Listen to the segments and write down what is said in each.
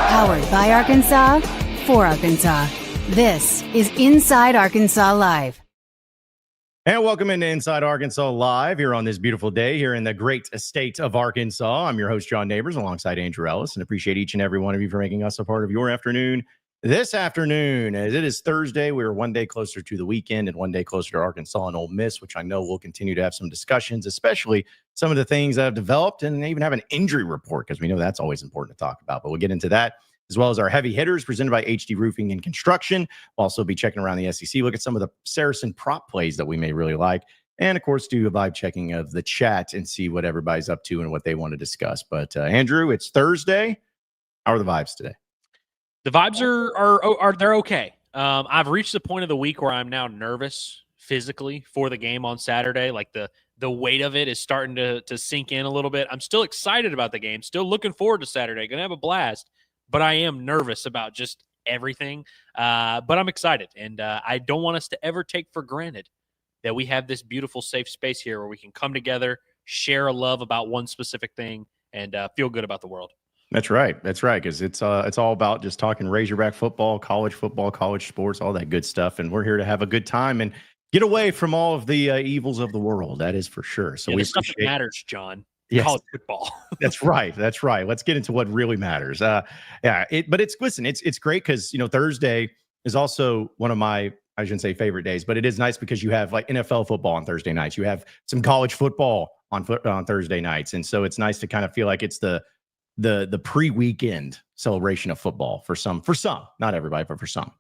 Powered by Arkansas, for Arkansas. This is Inside Arkansas Live. And welcome into Inside Arkansas Live here on this beautiful day here in the great state of Arkansas. I'm your host, John Neighbors, alongside Andrew Ellis, and appreciate each and every one of you for making us a part of your afternoon. This afternoon, as it is Thursday, we are one day closer to the weekend and one day closer to Arkansas and Ole Miss, which I know we'll continue to have some discussions, especially some of the things that have developed, and even have an injury report because we know that's always important to talk about. But we'll get into that, as well as our heavy hitters presented by HD Roofing and Construction. We'll also be checking around the SEC, look at some of the SARACEN prop plays that we may really like, and of course do a vibe checking of the chat and see what everybody's up to and what they want to discuss. But Andrew, it's Thursday. How are the vibes today? The vibes are they're okay. I've reached the point of the week where I'm now nervous physically for the game on Saturday. Like the weight of it is starting to sink in a little bit. I'm still excited about the game, still looking forward to Saturday. Gonna have a blast, but I am nervous about just everything. But I'm excited, and I don't want us to ever take for granted that we have this beautiful, safe space here where we can come together, share a love about one specific thing, and feel good about the world. That's right. That's right. Because it's all about just talking Razorback football, college sports, all that good stuff. And we're here to have a good time and get away from all of the evils of the world. That is for sure. So we stuff that matters, John. Yes. College football. That's right. That's right. Let's get into what really matters. But it's great because Thursday is also one of my, I shouldn't say favorite days, but it is nice because you have like NFL football on Thursday nights. You have some college football on Thursday nights, and so it's nice to kind of feel like it's the pre-weekend celebration of football for some, not everybody, but for some.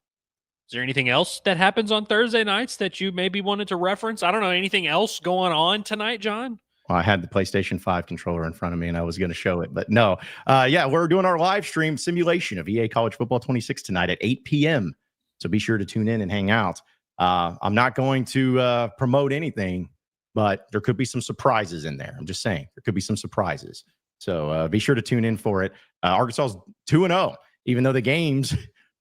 Is there anything else that happens on Thursday nights that you maybe wanted to reference? I don't know. Anything else going on tonight, John? Well, I had the PlayStation 5 controller in front of me and I was going to show it, but no. We're doing our live stream simulation of EA College Football 26 tonight at 8 p.m. So be sure to tune in and hang out. I'm not going to promote anything, but there could be some surprises in there. I'm just saying there could be some surprises. So be sure to tune in for it. Arkansas's 2-0, even though the games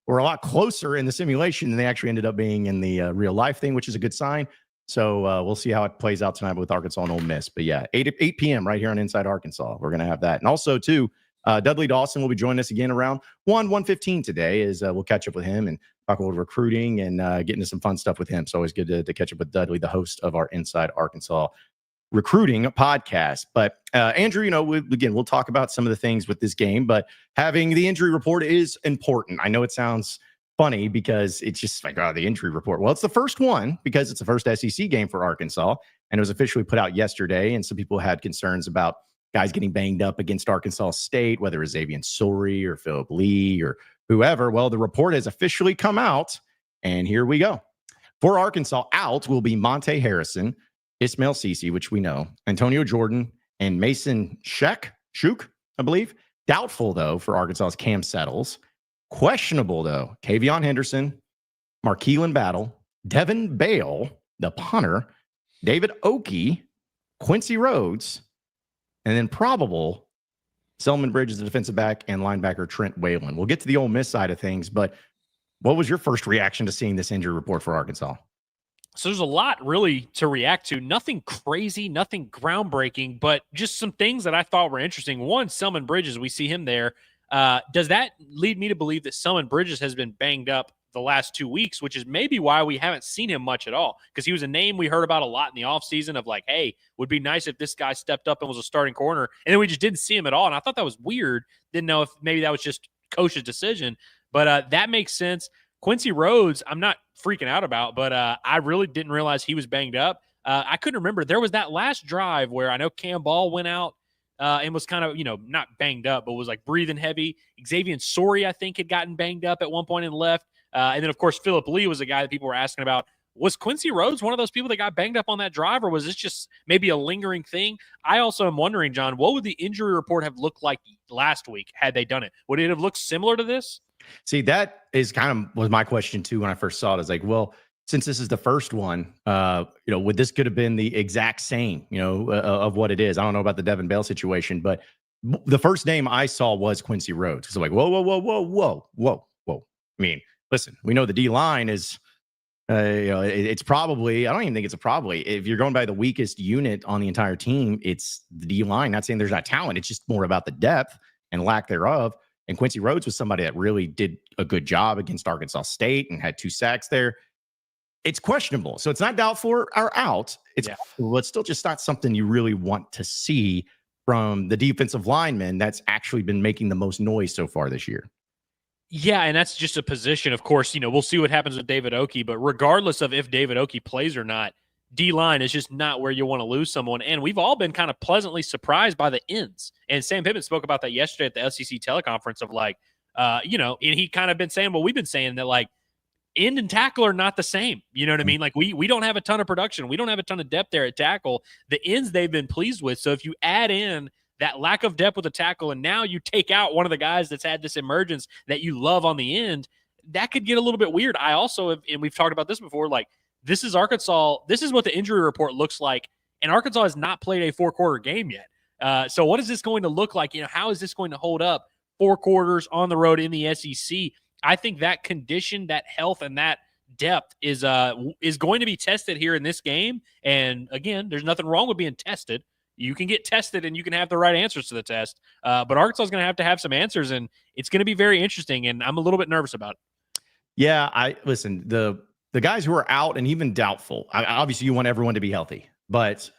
were a lot closer in the simulation than they actually ended up being in the real life thing, which is a good sign. So we'll see how it plays out tonight with Arkansas and Ole Miss. But yeah, 8 p.m. right here on Inside Arkansas. We're going to have that. And also, too, Dudley Dawson will be joining us again around 1:15 today as we'll catch up with him and talk a little recruiting and get into some fun stuff with him. So always good to catch up with Dudley, the host of our Inside Arkansas recruiting podcast. But Andrew, we'll talk about some of the things with this game, but having the injury report is important. I know it sounds funny because it's just like, the injury report. Well, it's the first one because it's the first SEC game for Arkansas, and it was officially put out yesterday. And some people had concerns about guys getting banged up against Arkansas State, whether it's Xavier Sori or Philip Lee or whoever. Well, the report has officially come out, and here we go. For Arkansas, out will be Monte Harrison, Ismail Cece, which we know, Antonio Jordan, and Mason Shuk, I believe. Doubtful, though, for Arkansas's Cam Settles. Questionable, though, Kavion Henderson, Markeelan Battle, Devin Bale, the punter, David Oki, Quincy Rhodes, and then probable Selman Bridges, the defensive back, and linebacker Trent Whalen. We'll get to the Ole Miss side of things, but what was your first reaction to seeing this injury report for Arkansas? So there's a lot really to react to. Nothing crazy, nothing groundbreaking, but just some things that I thought were interesting. One, Selman Bridges, we see him there. Does that lead me to believe that Selman Bridges has been banged up the last 2 weeks, which is maybe why we haven't seen him much at all? Because he was a name we heard about a lot in the offseason of like, hey, would be nice if this guy stepped up and was a starting corner. And then we just didn't see him at all. And I thought that was weird. Didn't know if maybe that was just coach's decision. But that makes sense. Quincy Rhodes, I'm not freaking out about, but I really didn't realize he was banged up. I couldn't remember. There was that last drive where I know Cam Ball went out and was kind of, not banged up, but was like breathing heavy. Xavier Sori, I think, had gotten banged up at one point and left. And then, of course, Philip Lee was a guy that people were asking about. Was Quincy Rhodes one of those people that got banged up on that drive, or was this just maybe a lingering thing? I also am wondering, John, what would the injury report have looked like last week had they done it? Would it have looked similar to this? See, that is was my question too when I first saw it. I was like, well, since this is the first one, would this could have been the exact same, of what it is? I don't know about the Devin Bale situation, but the first name I saw was Quincy Rhodes. Because I'm like, whoa. I mean, listen, we know the D line is, it's probably, I don't even think it's a probably. If you're going by the weakest unit on the entire team, it's the D line. Not saying there's not talent. It's just more about the depth. and lack thereof. And Quincy Rhodes was somebody that really did a good job against Arkansas State and had 2 sacks there. It's questionable. So it's not doubtful or out. It's still just not something you really want to see from the defensive lineman that's actually been making the most noise so far this year. Yeah, and that's just a position. Of course, we'll see what happens with David Oki, but regardless of if David Oki plays or not, D-line is just not where you want to lose someone. And we've all been kind of pleasantly surprised by the ends. And Sam Pittman spoke about that yesterday at the SEC teleconference of and he kind of been saying what we've been saying, that end and tackle are not the same. You know what I mean? We don't have a ton of production. We don't have a ton of depth there at tackle. The ends they've been pleased with. So if you add in that lack of depth with the tackle, and now you take out one of the guys that's had this emergence that you love on the end, that could get a little bit weird. I also have, and we've talked about this before, this is Arkansas. This is what the injury report looks like. And Arkansas has not played a 4-quarter game yet. So what is this going to look like? How is this going to hold up 4 quarters on the road in the SEC? I think that condition, that health, and that depth is going to be tested here in this game. And again, there's nothing wrong with being tested. You can get tested and you can have the right answers to the test. But Arkansas is going to have some answers, and it's going to be very interesting. And I'm a little bit nervous about it. Yeah, listen, the guys who are out and even doubtful, obviously you want everyone to be healthy, but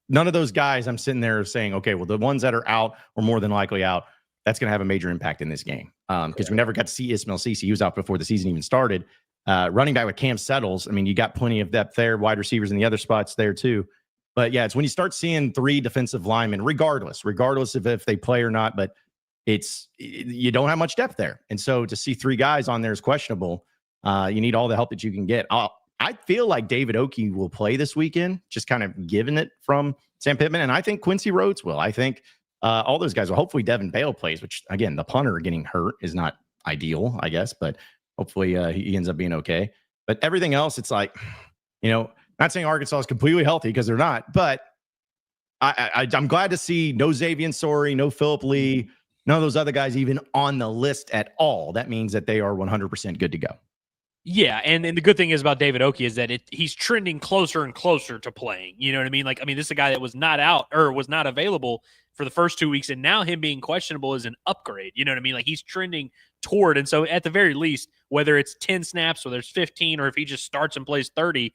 none of those guys I'm sitting there saying, okay, well, the ones that are out or more than likely out, that's going to have a major impact in this game. Because we never got to see Ismail Cisse. He was out before the season even started. Running back with Cam Settles, you got plenty of depth there, wide receivers in the other spots there too. But yeah, it's when you start seeing 3 defensive linemen, regardless of if they play or not, but you don't have much depth there. And so to see 3 guys on there is questionable. You need all the help that you can get. I feel like David Oki will play this weekend, just kind of giving it from Sam Pittman. And I think Quincy Rhodes will. I think all those guys will. Hopefully Devin Bale plays, which, again, the punter getting hurt is not ideal, I guess. But hopefully he ends up being okay. But everything else, it's not saying Arkansas is completely healthy because they're not. But I'm glad to see no Xavier Sorey, no Phillip Lee, none of those other guys even on the list at all. That means that they are 100% good to go. Yeah, and the good thing is about David Oki is that he's trending closer and closer to playing. You know what I mean? This is a guy that was not out or was not available for the first 2 weeks, and now him being questionable is an upgrade. You know what I mean? He's trending toward, and so at the very least, whether it's 10 snaps or there's 15, or if he just starts and plays 30,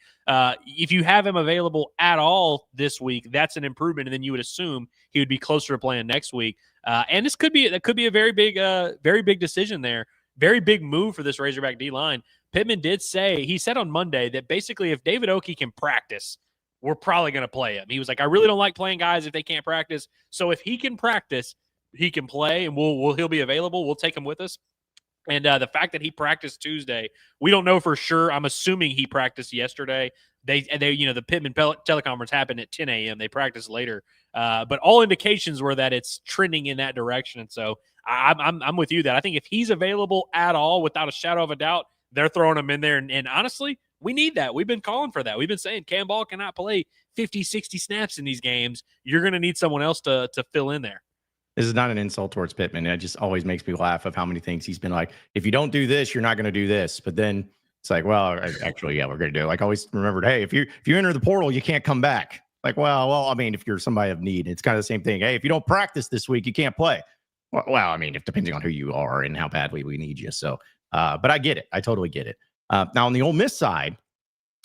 if you have him available at all this week, that's an improvement, and then you would assume he would be closer to playing next week. And that could be a very big decision there, very big move for this Razorback D line. Pittman he said on Monday that basically if David Oki can practice, we're probably going to play him. He was like, I really don't like playing guys if they can't practice. So if he can practice, he can play, and he'll be available. We'll take him with us. And the fact that he practiced Tuesday, we don't know for sure. I'm assuming he practiced yesterday. The Pittman teleconference happened at 10 a.m. They practiced later. But all indications were that it's trending in that direction. And so I'm with you that I think if he's available at all, without a shadow of a doubt, they're throwing him in there. And honestly, we need that. We've been calling for that. We've been saying Cam Ball cannot play 50, 60 snaps in these games. You're going to need someone else to fill in there. This is not an insult towards Pittman. It just always makes me laugh of how many things he's been like, if you don't do this, you're not going to do this. But then it's like, well, actually, yeah, we're going to do it. Always remembered, hey, if you enter the portal, you can't come back. If you're somebody of need, it's kind of the same thing. Hey, if you don't practice this week, you can't play. If depending on who you are and how badly we need you. So, but I get it. I totally get it. Now on the Ole Miss side,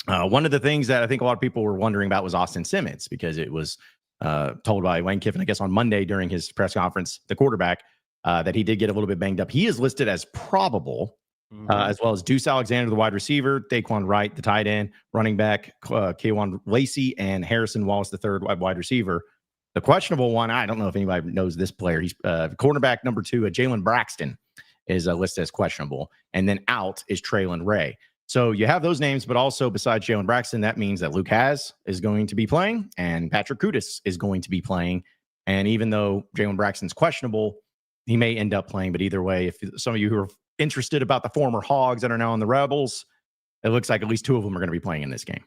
one of the things that I think a lot of people were wondering about was Austin Simmons, because it was told by Lane Kiffin, I guess on Monday during his press conference, the quarterback, that he did get a little bit banged up. He is listed as probable, as well as Deuce Alexander, the wide receiver, Daquan Wright, the tight end, running back, K'Wan Lacey, and Harrison Wallace, the third wide receiver. The questionable one, I don't know if anybody knows this player. He's cornerback number 2, Jalen Braxton, is listed as questionable. And then out is Traylon Ray. So you have those names, but also besides Jalen Braxton, that means that Luke Hasz is going to be playing and Patrick Kudus is going to be playing. And even though Jalen Braxton's questionable, he may end up playing. But either way, if some of you who are interested about the former Hogs that are now in the Rebels, it looks like at least 2 of them are going to be playing in this game.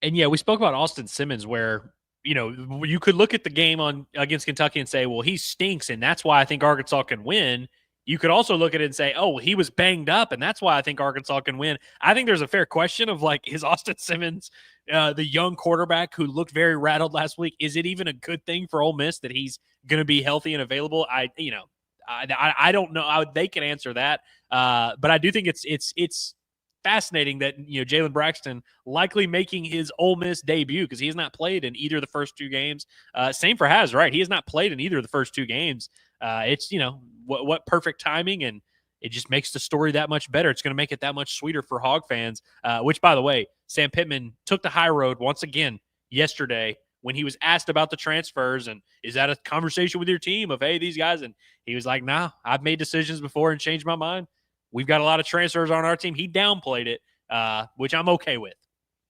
And yeah, we spoke about Austin Simmons, where you could look at the game against Kentucky and say, well, he stinks, and that's why I think Arkansas can win. You could also look at it and say, oh, he was banged up, and that's why I think Arkansas can win. I think there's a fair question of, like, is Austin Simmons, the young quarterback who looked very rattled last week, is it even a good thing for Ole Miss that he's going to be healthy and available? I don't know. They can answer that. But I do think it's fascinating that, Jalen Braxton likely making his Ole Miss debut, because he has not played in either of the first 2 games. Same for Haz, right? He has not played in either of the first 2 games. It's, what perfect timing, and it just makes the story that much better. It's going to make it that much sweeter for Hog fans, which, by the way, Sam Pittman took the high road once again yesterday when he was asked about the transfers and is that a conversation with your team of, hey, these guys, and he was like, nah, I've made decisions before and changed my mind. We've got a lot of transfers on our team. He downplayed it, which I'm okay with.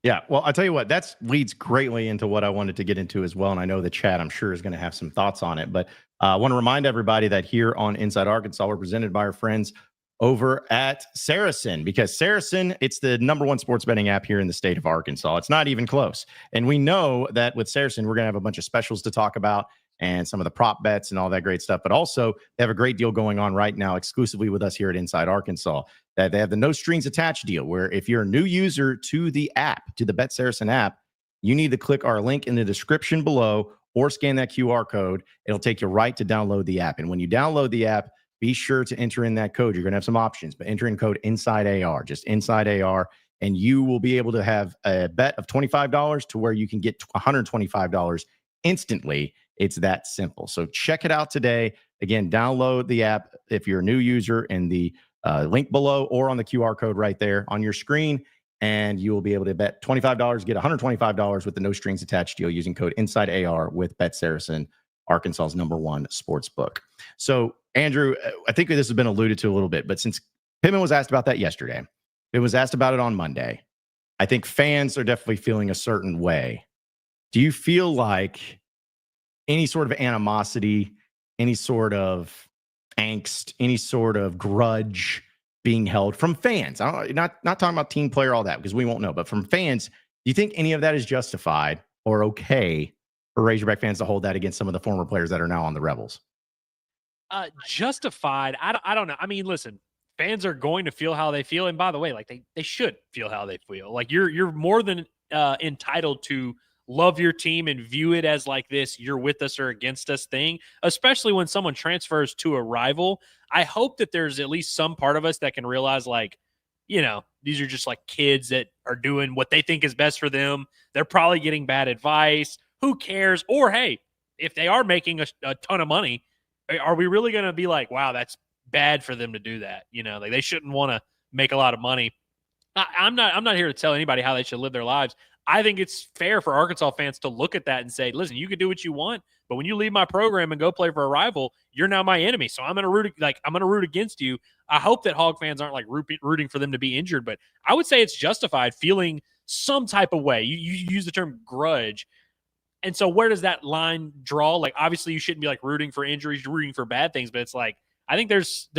Yeah, well, I'll tell you what, that leads greatly into what I wanted to get into as well. And I know the chat, I'm sure, is going to have some thoughts on it. But I want to remind everybody that here on Inside Arkansas, we're presented by our friends over at SARACEN, because SARACEN, it's the #1 sports betting app here in the state of Arkansas. It's not even close. And we know that with SARACEN, we're going to have a bunch of specials to talk about and some of the prop bets and all that great stuff. But also, they have a great deal going on right now exclusively with us here at Inside Arkansas. That they have the no strings attached deal, where if you're a new user to the app, to the Bet Saracen app, you need to click our link in the description below or scan that QR code. It'll take you right to download the app. And when you download the app, be sure to enter in that code. You're going to have some options, but enter in code INSIDE-AR, just INSIDE-AR, and you will be able to have a bet of $25 to where you can get $125 instantly. It's that simple. So check it out today. Again, download the app if you're a new user in the link below or on the QR code right there on your screen, and you will be able to bet $25, get $125 with the no strings attached deal using code INSIDE-AR with Bet Saracen, Arkansas's #1 sports book. So, Andrew, I think this has been alluded to a little bit, but since Pittman was asked about that yesterday, it was asked about it on Monday, I think fans are definitely feeling a certain way. Do you feel like any sort of animosity, any sort of angst, any sort of grudge being held from fans? Not talking about team player, all that, because we won't know, but from fans, do you think any of that is justified or okay for Razorback fans to hold that against some of the former players that are now on the Rebels? Justified. I don't know. I mean, listen, fans are going to feel how they feel. And by the way, like they should feel how they feel. Like you're more than entitled to love your team and view it as like this, you're with us or against us thing, especially when someone transfers to a rival. I hope that there's at least some part of us that can realize, like, these are just like kids that are doing what they think is best for them. They're probably getting bad advice. Who cares? Or, hey, if they are making a ton of money, are we really going to be like, wow, that's bad for them to do that? Like they shouldn't want to make a lot of money. I'm not here to tell anybody how they should live their lives. I think it's fair for Arkansas fans to look at that and say, listen, you can do what you want, but when you leave my program and go play for a rival, you're now my enemy. So I'm going to root against you. I hope that Hog fans aren't like rooting for them to be injured, but I would say it's justified feeling some type of way. You use the term grudge. And so where does that line draw? Like, obviously you shouldn't be like rooting for injuries, rooting for bad things, but it's like, I think there's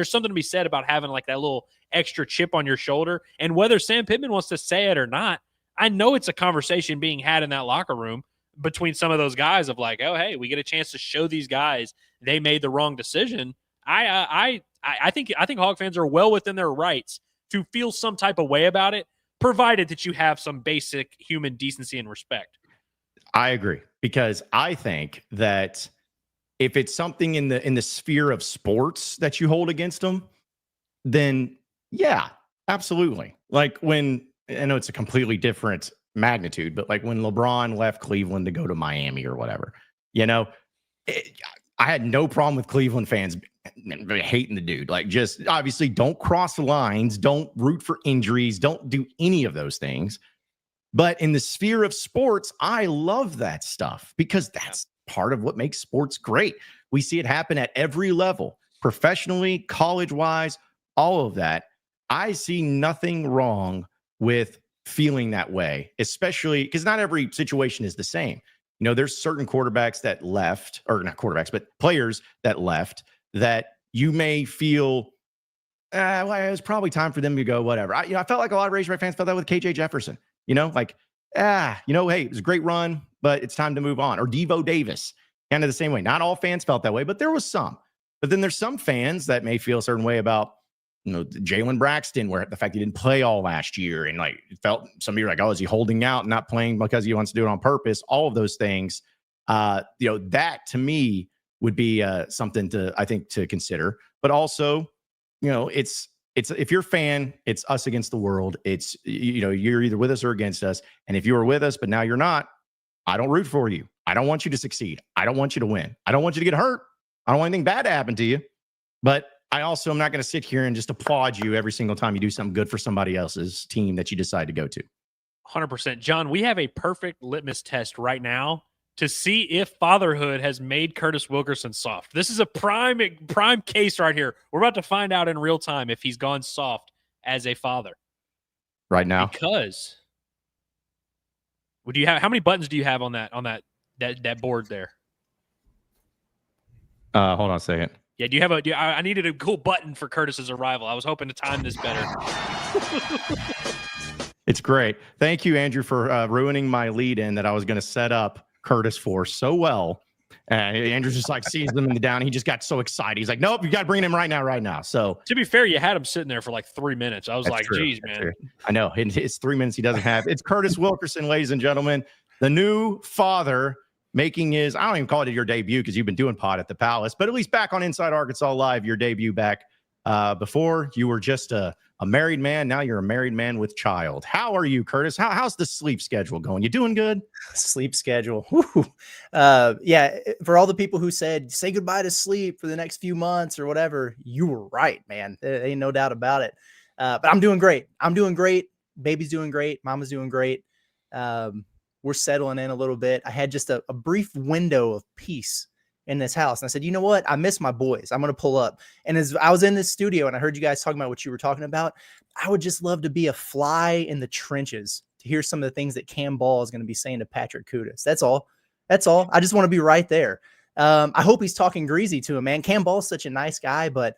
something to be said about having like that little extra chip on your shoulder. And whether Sam Pittman wants to say it or not, I know it's a conversation being had in that locker room between some of those guys of like, oh, hey, we get a chance to show these guys they made the wrong decision. I think Hog fans are well within their rights to feel some type of way about it, provided that you have some basic human decency and respect. I agree, because I think that if it's something in the sphere of sports that you hold against them, then yeah, absolutely. Like when, I know it's a completely different magnitude, but like when LeBron left Cleveland to go to Miami or whatever, I had no problem with Cleveland fans hating the dude. Like, just obviously don't cross the lines, don't root for injuries, don't do any of those things. But in the sphere of sports, I love that stuff because that's part of what makes sports great. We see it happen at every level, professionally, college-wise, all of that. I see nothing wrong with feeling that way, especially because not every situation is the same. There's certain quarterbacks that left, or not quarterbacks, but players that left that you may feel, well, it was probably time for them to go, whatever. I felt like a lot of Razorback fans felt that with KJ Jefferson. Hey, it was a great run, but it's time to move on. Or Devo Davis, kind of the same way. Not all fans felt that way, but there was some. But then there's some fans that may feel a certain way about, Jalen Braxton, where the fact he didn't play all last year, and like it felt some of you are like, oh, is he holding out and not playing because he wants to do it on purpose? All of those things, that to me would be something to consider. But also, it's if you're a fan, it's us against the world. It's you're either with us or against us. And if you were with us, but now you're not, I don't root for you. I don't want you to succeed. I don't want you to win. I don't want you to get hurt. I don't want anything bad to happen to you. But I also am not going to sit here and just applaud you every single time you do something good for somebody else's team that you decide to go to. 100%. John, we have a perfect litmus test right now to see if fatherhood has made Curtis Wilkerson soft. This is a prime case right here. We're about to find out in real time if he's gone soft as a father. Right now. Because how many buttons do you have on that board there? Hold on a second. Yeah, I needed a cool button for Curtis's arrival. I was hoping to time this better. It's great. Thank you, Andrew, for ruining my lead-in that I was going to set up Curtis for so well. And Andrew just sees them in the down. He just got so excited. He's like, nope, you got to bring him right now. So to be fair, you had him sitting there for like 3 minutes. I was like, true. geez, man. True. I know. It's 3 minutes he doesn't have. It's Curtis Wilkerson, ladies and gentlemen, the new father making his, I don't even call it your debut because you've been doing pod at the Palace, but at least back on Inside Arkansas Live, your debut back. Before you were just a married man. Now you're a married man with child. How are you, Curtis? How's the sleep schedule going? You doing good? Sleep schedule. Yeah. For all the people who said, say goodbye to sleep for the next few months or whatever, you were right, man. There ain't no doubt about it. But I'm doing great. Baby's doing great. Mama's doing great. We're settling in a little bit. I had just a brief window of peace in this house. And I said, you know what? I miss my boys. I'm going to pull up. And as I was in this studio and I heard you guys talking about what you were talking about, I would just love to be a fly in the trenches to hear some of the things that Cam Ball is going to be saying to Patrick Kudas. That's all. I just want to be right there. I hope he's talking greasy to him, man. Cam Ball is such a nice guy, but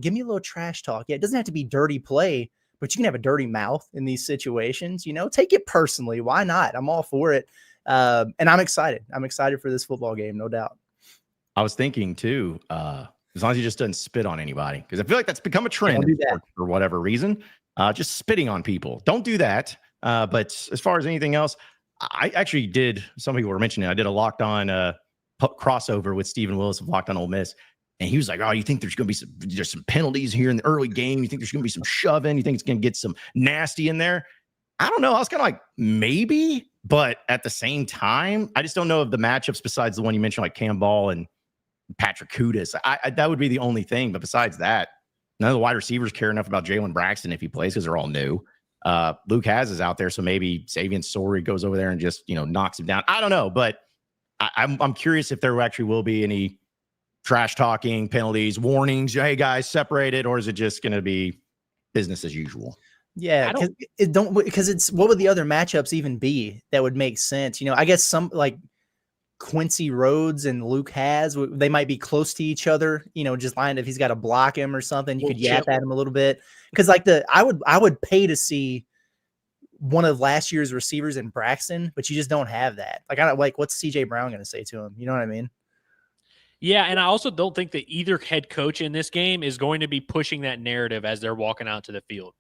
give me a little trash talk. Yeah, it doesn't have to be dirty play, but you can have a dirty mouth in these situations. Take it personally. Why not? I'm all for it. And I'm excited. I'm excited for this football game, no doubt. I was thinking too, as long as he just doesn't spit on anybody, because I feel like that's become a trend for whatever reason. Just spitting on people. Don't do that. But as far as anything else, I actually did. Some people were mentioning I did a Locked On crossover with Stephen Willis of Locked On Ole Miss. And he was like, oh, you think there's going to be there's some penalties here in the early game? You think there's going to be some shoving? You think it's going to get some nasty in there? I don't know. I was kind of like, maybe. But at the same time, I just don't know of the matchups besides the one you mentioned, like Cam Ball and Patrick Kudas. That would be the only thing. But besides that, none of the wide receivers care enough about Jalen Braxton if he plays because they're all new. Luke Has is out there. So maybe Savian Sori goes over there and just, knocks him down. I don't know. But I'm curious if there actually will be any trash talking, penalties, warnings. Hey, guys, separated. Or is it just going to be business as usual? Yeah, because it's what would the other matchups even be that would make sense? I guess some like Quincy Rhodes and Luke Has, they might be close to each other, just lined if he's got to block him or something, you could yap at him a little bit. Because I would pay to see one of last year's receivers in Braxton, but you just don't have that. What's CJ Brown going to say to him? You know what I mean? Yeah, and I also don't think that either head coach in this game is going to be pushing that narrative as they're walking out to the field.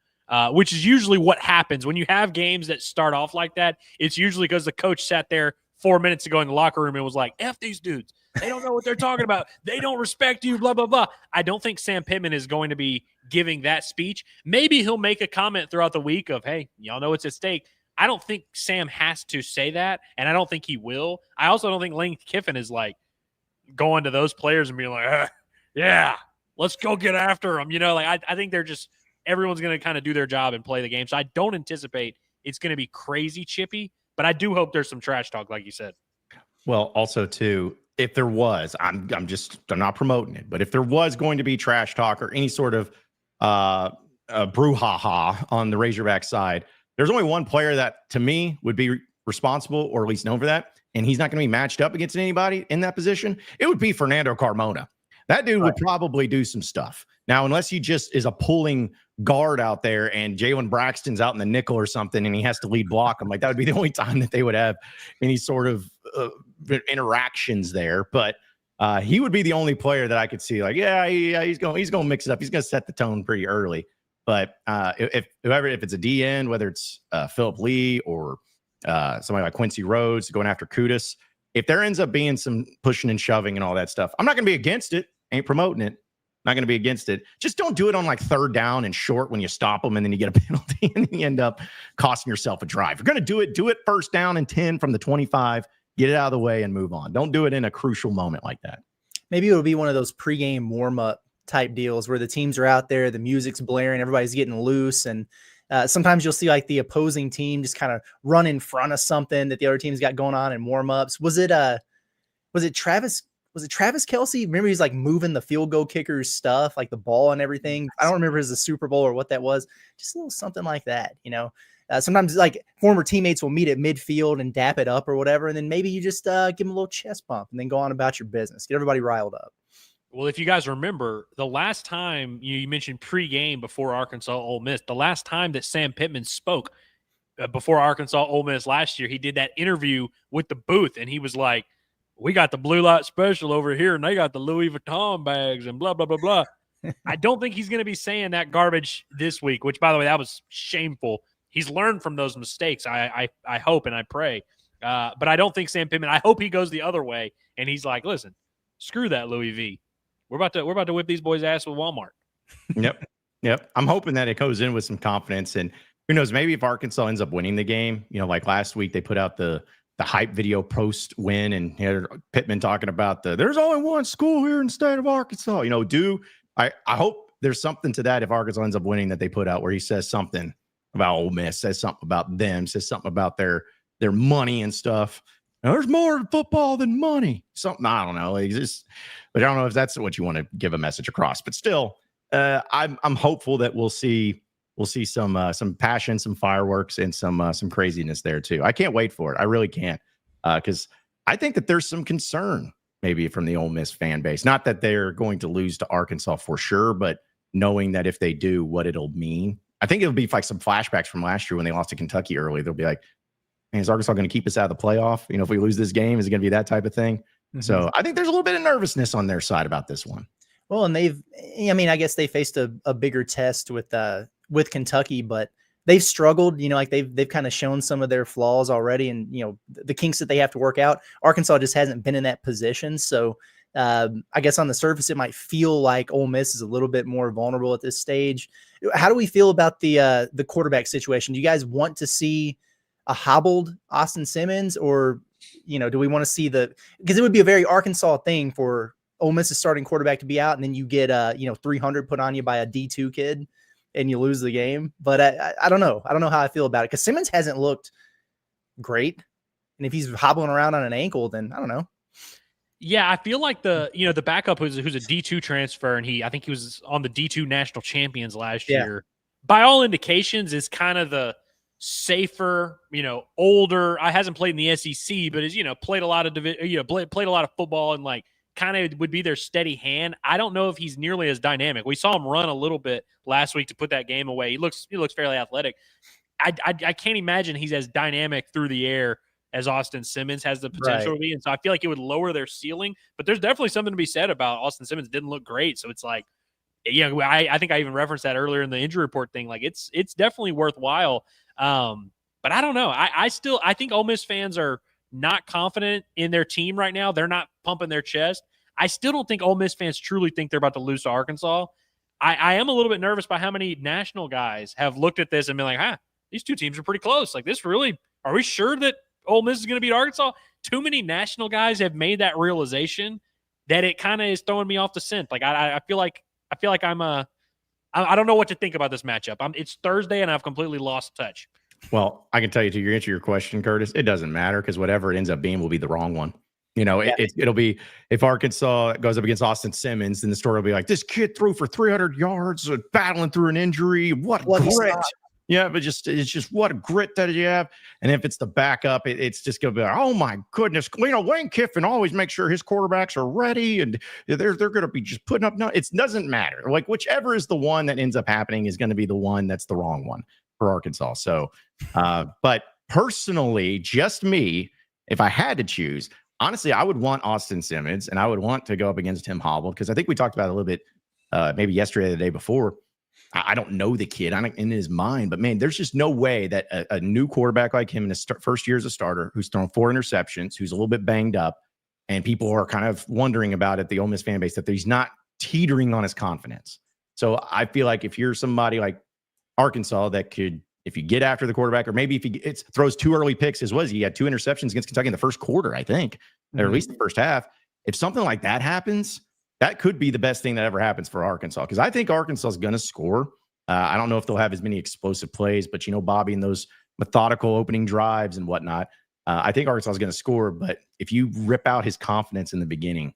Which is usually what happens when you have games that start off like that. It's usually because the coach sat there 4 minutes ago in the locker room and was like, F these dudes. They don't know what they're talking about. They don't respect you, blah, blah, blah. I don't think Sam Pittman is going to be giving that speech. Maybe he'll make a comment throughout the week of, hey, y'all know what's at stake. I don't think Sam has to say that, and I don't think he will. I also don't think Lane Kiffin is like going to those players and being like, yeah, let's go get after them. I think they're just – everyone's going to kind of do their job and play the game. So I don't anticipate it's going to be crazy chippy, but I do hope there's some trash talk, like you said. Well, also too, if there was, I'm not promoting it, but if there was going to be trash talk or any sort of brouhaha on the Razorback side, there's only one player that to me would be responsible or at least known for that. And he's not going to be matched up against anybody in that position. It would be Fernando Carmona. That dude would probably do some stuff. Now, unless he just is a pulling guard out there and Jalen Braxton's out in the nickel or something and he has to lead block him, that would be the only time that they would have any sort of interactions there. But He would be the only player that I could see like, he's going to mix it up. He's going to set the tone pretty early. But if it's a DN, whether it's Phillip Lee or somebody like Quincy Rhodes going after Kudus, if there ends up being some pushing and shoving and all that stuff, I'm not going to be against it. Ain't promoting it. Not going to be against it. Just don't do it on like third down and short when you stop them and then you get a penalty and you end up costing yourself a drive. If you're going to do it first down and 10 from the 25. Get it out of the way and move on. Don't do it in a crucial moment like that. Maybe it'll be one of those pregame warm-up type deals where the teams are out there, the music's blaring, everybody's getting loose, and sometimes you'll see like the opposing team just kind of run in front of something that the other team's got going on in warm-ups. Was it Travis Kelce? Remember he's like moving the field goal kicker's stuff, like the ball and everything. I don't remember if it was the Super Bowl or what that was. Just a little something like that, you know. Sometimes like former teammates will meet at midfield and dap it up or whatever. And then maybe you just give them a little chest bump and then go on about your business. Get everybody riled up. Well, if you guys remember, the last time you mentioned pregame before Arkansas Ole Miss, the last time that Sam Pittman spoke before Arkansas Ole Miss last year, he did that interview with the booth, and he was like, "We got the blue light special over here, and they got the Louis Vuitton bags and blah blah blah blah." I don't think he's going to be saying that garbage this week. Which, by the way, that was shameful. He's learned from those mistakes. I hope and I pray, but I don't think Sam Pittman. I hope he goes the other way, and he's like, "Listen, screw that Louis V. We're about to whip these boys' ass with Walmart." Yep. I'm hoping that it goes in with some confidence, and who knows, maybe if Arkansas ends up winning the game, you know, like last week they put out the hype video post win, and you know, Pittman talking about there's only one school here in the state of Arkansas. You know, I hope there's something to that if Arkansas ends up winning that they put out where he says something about Ole Miss, says something about them, says something about their money and stuff. Now, there's more to football than money. Something, I don't know. But I don't know if that's what you want to give a message across. But still, I'm hopeful that we'll see some passion, some fireworks, and some craziness there too. I can't wait for it. I really can't, because I think that there's some concern maybe from the Ole Miss fan base. Not that they're going to lose to Arkansas for sure, but knowing that if they do, what it'll mean. I think it'll be like some flashbacks from last year when they lost to Kentucky early. They'll be like, "Man, is Arkansas going to keep us out of the playoff? You know, if we lose this game, is it going to be that type of thing?" Mm-hmm. So I think there's a little bit of nervousness on their side about this one. Well, and I guess they faced a bigger test with Kentucky, but they've struggled, you know, like they've kind of shown some of their flaws already, and, you know, the kinks that they have to work out. Arkansas just hasn't been in that position. So I guess on the surface, it might feel like Ole Miss is a little bit more vulnerable at this stage. How do we feel about the quarterback situation? Do you guys want to see a hobbled Austin Simmons, or, you know, do we want to see because it would be a very Arkansas thing for Ole Miss's starting quarterback to be out, and then you get 300 put on you by a D2 kid and you lose the game. But I don't know. I don't know how I feel about it, because Simmons hasn't looked great. And if he's hobbling around on an ankle, then I don't know. Yeah, I feel like the backup who's a D2 transfer, and I think he was on the D2 national champions last year. By all indications, is kind of the safer, older. I hasn't played in the SEC, but is played a lot of played a lot of football, and like kind of would be their steady hand. I don't know if he's nearly as dynamic. We saw him run a little bit last week to put that game away. He looks fairly athletic. I can't imagine he's as dynamic through the air as Austin Simmons has the potential to be. And so I feel like it would lower their ceiling, but there's definitely something to be said about Austin Simmons didn't look great. So it's like, I think I even referenced that earlier in the injury report thing. Like it's definitely worthwhile. But I don't know. I think Ole Miss fans are not confident in their team right now. They're not pumping their chest. I still don't think Ole Miss fans truly think they're about to lose to Arkansas. I am a little bit nervous by how many national guys have looked at this and been like, these two teams are pretty close. Like this really, are we sure that Ole Miss is going to beat Arkansas? Too many national guys have made that realization that it kind of is throwing me off the scent. Like I feel like I don't know what to think about this matchup. It's Thursday and I've completely lost touch. Well, I can tell you to answer your question, Curtis, it doesn't matter because whatever it ends up being will be the wrong one. It'll be, if Arkansas goes up against Austin Simmons, then the story will be like, this kid threw for 300 yards, battling through an injury. What grit. Yeah, but it's just what grit that you have. And if it's the backup, it's just going to be like, oh my goodness. Lane Kiffin always makes sure his quarterbacks are ready and they're going to be just putting up. No, it doesn't matter. Like whichever is the one that ends up happening is going to be the one that's the wrong one for Arkansas. So, but personally, just me, if I had to choose, honestly, I would want Austin Simmons and I would want to go up against Tim Hobble because I think we talked about it a little bit maybe yesterday or the day before. I don't know the kid. I don't in his mind, but man, there's just no way that a new quarterback like him in his first year as a starter, who's thrown 4 interceptions, who's a little bit banged up, and people are kind of wondering about it, the Ole Miss fan base, that he's not teetering on his confidence. So I feel like if you're somebody like Arkansas that could, if you get after the quarterback, or maybe if he throws 2 early picks, he had 2 interceptions against Kentucky in the first quarter, I think, or at least the first half. If something like that happens, that could be the best thing that ever happens for Arkansas, because I think Arkansas is going to score. I don't know if they'll have as many explosive plays, but Bobby, in those methodical opening drives and whatnot, I think Arkansas is going to score. But if you rip out his confidence in the beginning,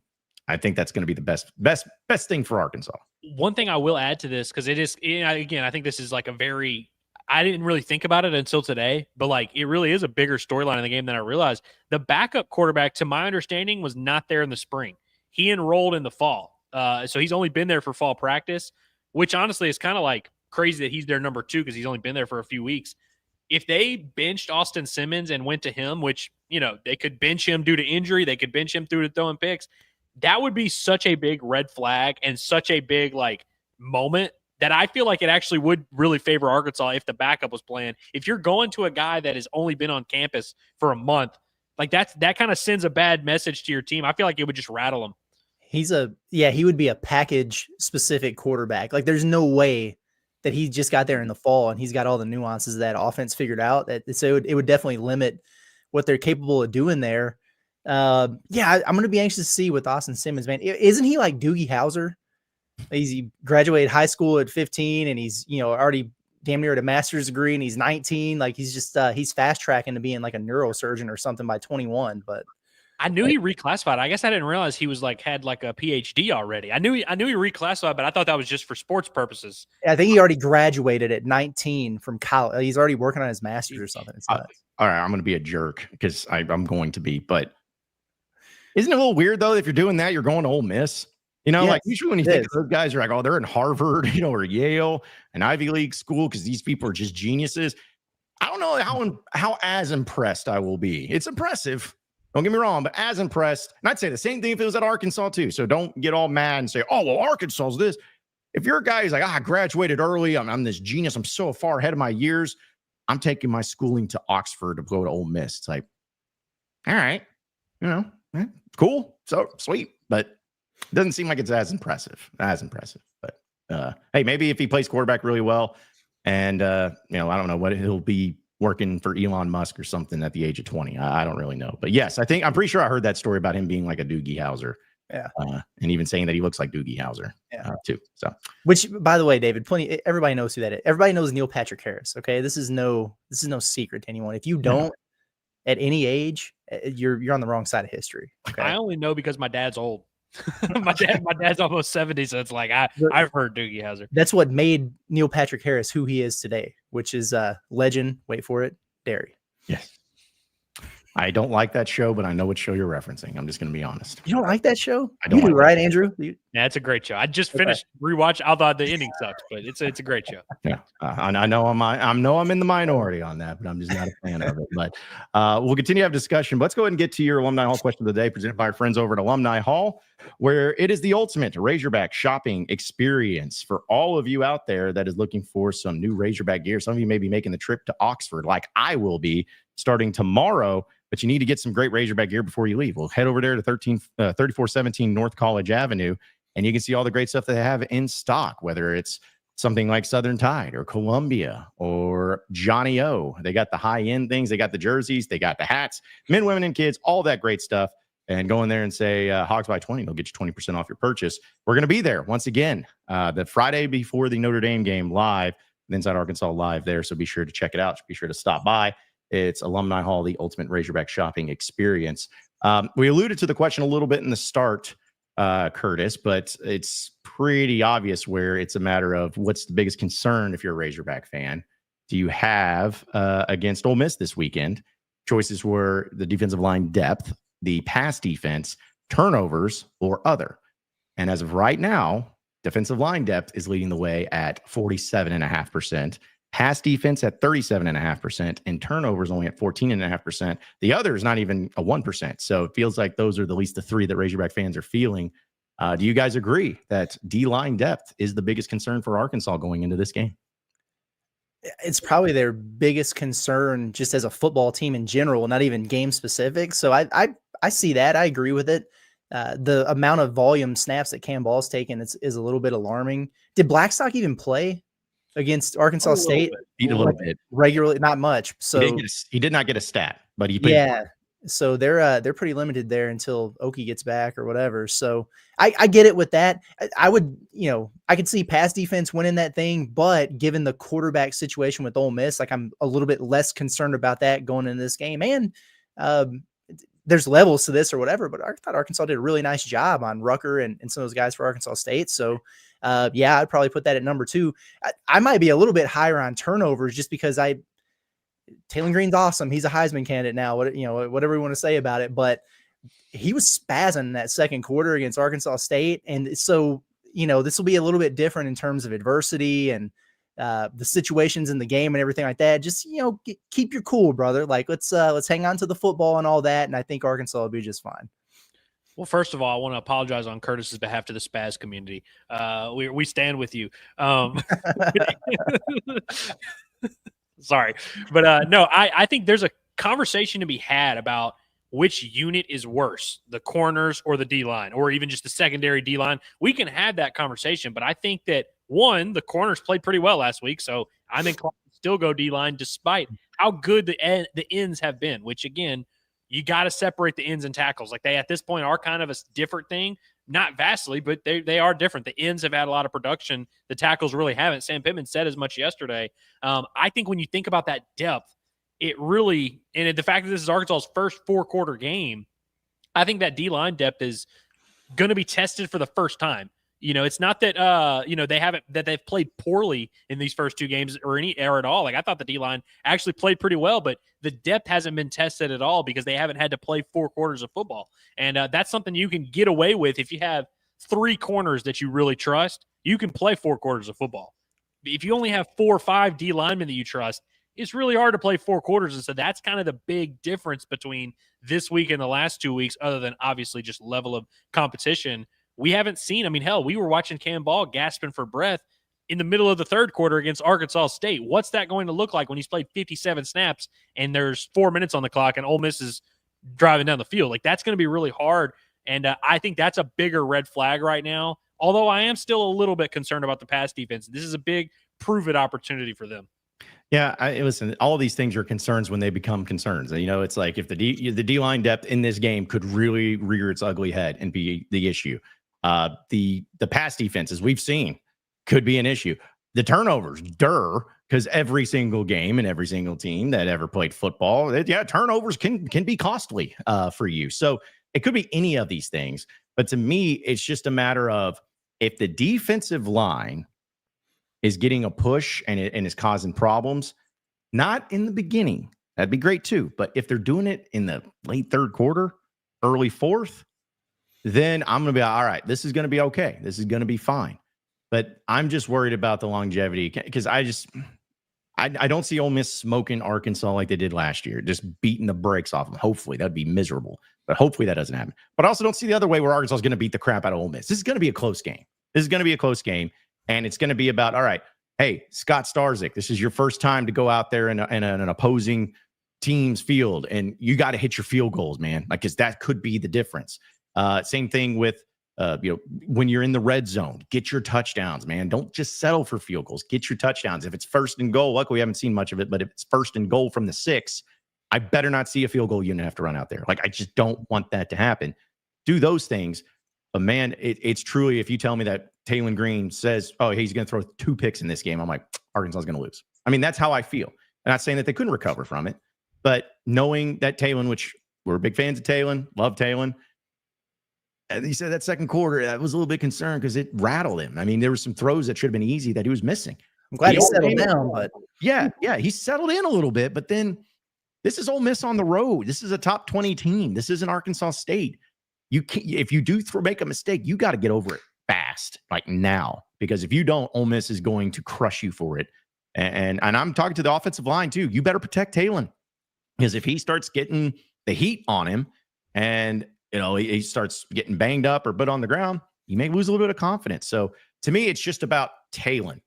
I think that's going to be the best thing for Arkansas. One thing I will add to this, because it is, again, I think this is like I didn't really think about it until today, but like it really is a bigger storyline in the game than I realized. The backup quarterback, to my understanding, was not there in the spring. He enrolled in the fall. So he's only been there for fall practice, which honestly is kind of like crazy that he's their number 2 because he's only been there for a few weeks. If they benched Austin Simmons and went to him, which, they could bench him due to injury, they could bench him through to throwing picks, that would be such a big red flag and such a big moment that I feel like it actually would really favor Arkansas if the backup was playing. If you're going to a guy that has only been on campus for a month, that kind of sends a bad message to your team. I feel like it would just rattle them. He would be a package specific quarterback. Like there's no way that he just got there in the fall and he's got all the nuances of that offense figured out. So it would definitely limit what they're capable of doing there. I'm going to be anxious to see with Austin Simmons, man. Isn't he like Doogie Howser? He graduated high school at 15 and he's, already damn near at a master's degree and he's 19. Like he's just, he's fast tracking to being like a neurosurgeon or something by 21. But I knew he reclassified. I guess I didn't realize he was had a PhD already. I knew he reclassified, but I thought that was just for sports purposes. I think he already graduated at 19 from college. He's already working on his master's or something. It's nuts. All right, I'm going to be a jerk because I'm going to be, but isn't it a little weird though if you're doing that, you're going to Ole Miss? Like usually when you think of those guys, you're like, oh, they're in Harvard, or Yale, an Ivy League school, because these people are just geniuses. I don't know how as impressed I will be. It's impressive. Don't get me wrong, but as impressed. And I'd say the same thing if it was at Arkansas too. So don't get all mad and say, oh, well, Arkansas's this. If you're a guy who's like, I graduated early, I'm this genius, I'm so far ahead of my years, I'm taking my schooling to Oxford to go to Ole Miss. It's like, all right, cool, so sweet, but it doesn't seem like it's as impressive. But hey, maybe if he plays quarterback really well, and I don't know what he'll be working for Elon Musk or something at the age of 20. I don't really know. But yes, I'm pretty sure I heard that story about him being like a Doogie Howser. Yeah. And even saying that he looks like Doogie Howser too. So, which, by the way, David, everybody knows who that is. Everybody knows Neil Patrick Harris. Okay. This is no secret to anyone. If you don't at any age, you're on the wrong side of history. Okay? I only know because my dad's old. my dad's almost 70, so it's like I've heard Doogie Howser. That's what made Neil Patrick Harris who he is today, which is legend. Wait for it, Dairy. Yes. I don't like that show, but I know what show you're referencing. I'm just going to be honest. You don't like that show? I don't. You do, right, Andrew? Yeah, it's a great show. I just finished rewatch. Although the ending sucks, but it's a great show. Yeah, I know I'm in the minority on that, but I'm just not a fan of it. But we'll continue to have discussion. But let's go ahead and get to your Alumni Hall question of the day, presented by our friends over at Alumni Hall, where it is the ultimate Razorback shopping experience for all of you out there that is looking for some new Razorback gear. Some of you may be making the trip to Oxford, like I will be, starting tomorrow. But you need to get some great Razorback gear before you leave. We'll head over there to 3417 North College Avenue, and you can see all the great stuff they have in stock, whether it's something like Southern Tide or Columbia or Johnny O. They got the high-end things. They got the jerseys. They got the hats, men, women, and kids, all that great stuff. And go in there and say Hogs by 20. They'll get you 20% off your purchase. We're going to be there once again the Friday before the Notre Dame game live, Inside Arkansas live there. So be sure to check it out. Be sure to stop by. It's Alumni Hall, the ultimate Razorback shopping experience. We alluded to the question a little bit in the start, Curtis, but it's pretty obvious where it's a matter of what's the biggest concern if you're a Razorback fan. Do you have against Ole Miss this weekend? Choices were the defensive line depth, the pass defense, turnovers, or other. And as of right now, defensive line depth is leading the way at 47.5%. pass defense at 37.5%, and turnovers only at 14.5%. The other is not even a 1%. So it feels like those are the least the three that Razorback fans are feeling. Do you guys agree that D-line depth is the biggest concern for Arkansas going into this game? It's probably their biggest concern just as a football team in general, not even game specific. So I see that. I agree with it. The amount of volume snaps that Cam Ball's taken is a little bit alarming. Did Blackstock even play against Arkansas State? A little bit. Regularly, not much. So he did not get a stat, but he yeah. So they're pretty limited there until Okie gets back or whatever. So I get it with that. I would, I could see pass defense winning that thing, but given the quarterback situation with Ole Miss, like I'm a little bit less concerned about that going into this game. And there's levels to this or whatever, but I thought Arkansas did a really nice job on Rucker and some of those guys for Arkansas State. So yeah, I'd probably put that at number 2. I might be a little bit higher on turnovers just because Taylor Green's awesome. He's a Heisman candidate now, whatever we want to say about it, but he was spazzing in that second quarter against Arkansas State. And so, this will be a little bit different in terms of adversity and the situations in the game and everything like that. Just, keep your cool, brother. Like let's hang on to the football and all that. And I think Arkansas will be just fine. Well, first of all, I want to apologize on Curtis's behalf to the Spaz community. We stand with you. Sorry. But no, I think there's a conversation to be had about which unit is worse, the corners or the D-line, or even just the secondary D-line. We can have that conversation, but I think that, one, the corners played pretty well last week, so I'm inclined to still go D-line despite how good the ends have been, which, again, you got to separate the ends and tackles. Like, they, at this point, are kind of a different thing. Not vastly, but they are different. The ends have had a lot of production. The tackles really haven't. Sam Pittman said as much yesterday. I think when you think about that depth, it really – and the fact that this is Arkansas's first 4-quarter game, I think that D-line depth is going to be tested for the first time. It's not that they've played poorly in these first 2 games or at all. Like, I thought the D-line actually played pretty well, but the depth hasn't been tested at all because they haven't had to play 4 quarters of football. And that's something you can get away with if you have 3 corners that you really trust. You can play 4 quarters of football. If you only have 4 or 5 D linemen that you trust, it's really hard to play 4 quarters. And so that's kind of the big difference between this week and the last 2 weeks, other than obviously just level of competition. We haven't seen, hell, we were watching Cam Ball gasping for breath in the middle of the 3rd quarter against Arkansas State. What's that going to look like when he's played 57 snaps and there's 4 minutes on the clock and Ole Miss is driving down the field? Like, that's going to be really hard. And I think that's a bigger red flag right now, although I am still a little bit concerned about the pass defense. This is a big prove-it opportunity for them. Yeah, listen, all of these things are concerns when they become concerns. It's like if the D-line depth in this game could really rear its ugly head and be the issue. The pass defense, as we've seen, could be an issue. The turnovers, because every single game and every single team that ever played football, turnovers can be costly for you. So it could be any of these things. But to me, it's just a matter of if the defensive line is getting a push and is causing problems, not in the beginning, that'd be great too. But if they're doing it in the late 3rd quarter, early 4th, then I'm going to be, all right, this is going to be okay. This is going to be fine. But I'm just worried about the longevity because I don't see Ole Miss smoking Arkansas like they did last year, just beating the brakes off them. Hopefully, that'd be miserable. But hopefully that doesn't happen. But I also don't see the other way where Arkansas is going to beat the crap out of Ole Miss. This is going to be a close game. And it's going to be about, all right, hey, Scott Starzik, this is your first time to go out there in an opposing team's field, and you got to hit your field goals, man, because that could be the difference. Same thing with, when you're in the red zone, get your touchdowns, man. Don't just settle for field goals. Get your touchdowns. If it's 1st and goal, luckily we haven't seen much of it, but if it's 1st and goal from the 6, I better not see a field goal unit have to run out there. Like, I just don't want that to happen. Do those things. But, man, it's truly, if you tell me that Taylor Green says, oh, he's going to throw 2 picks in this game, I'm like, Arkansas is going to lose. That's how I feel. I'm not saying that they couldn't recover from it, but knowing that Taylor, which we're big fans of Taylor, love Taylor, he said that 2nd quarter, I was a little bit concerned because it rattled him. There were some throws that should have been easy that he was missing. I'm glad he settled down, but yeah, he settled in a little bit, but then this is Ole Miss on the road. This is a top 20 team. This isn't Arkansas State. If you do make a mistake, you got to get over it fast, like now, because if you don't, Ole Miss is going to crush you for it. And I'm talking to the offensive line too. You better protect Talon, because if he starts getting the heat on him and, he starts getting banged up or put on the ground, he may lose a little bit of confidence. So to me, it's just about Talon,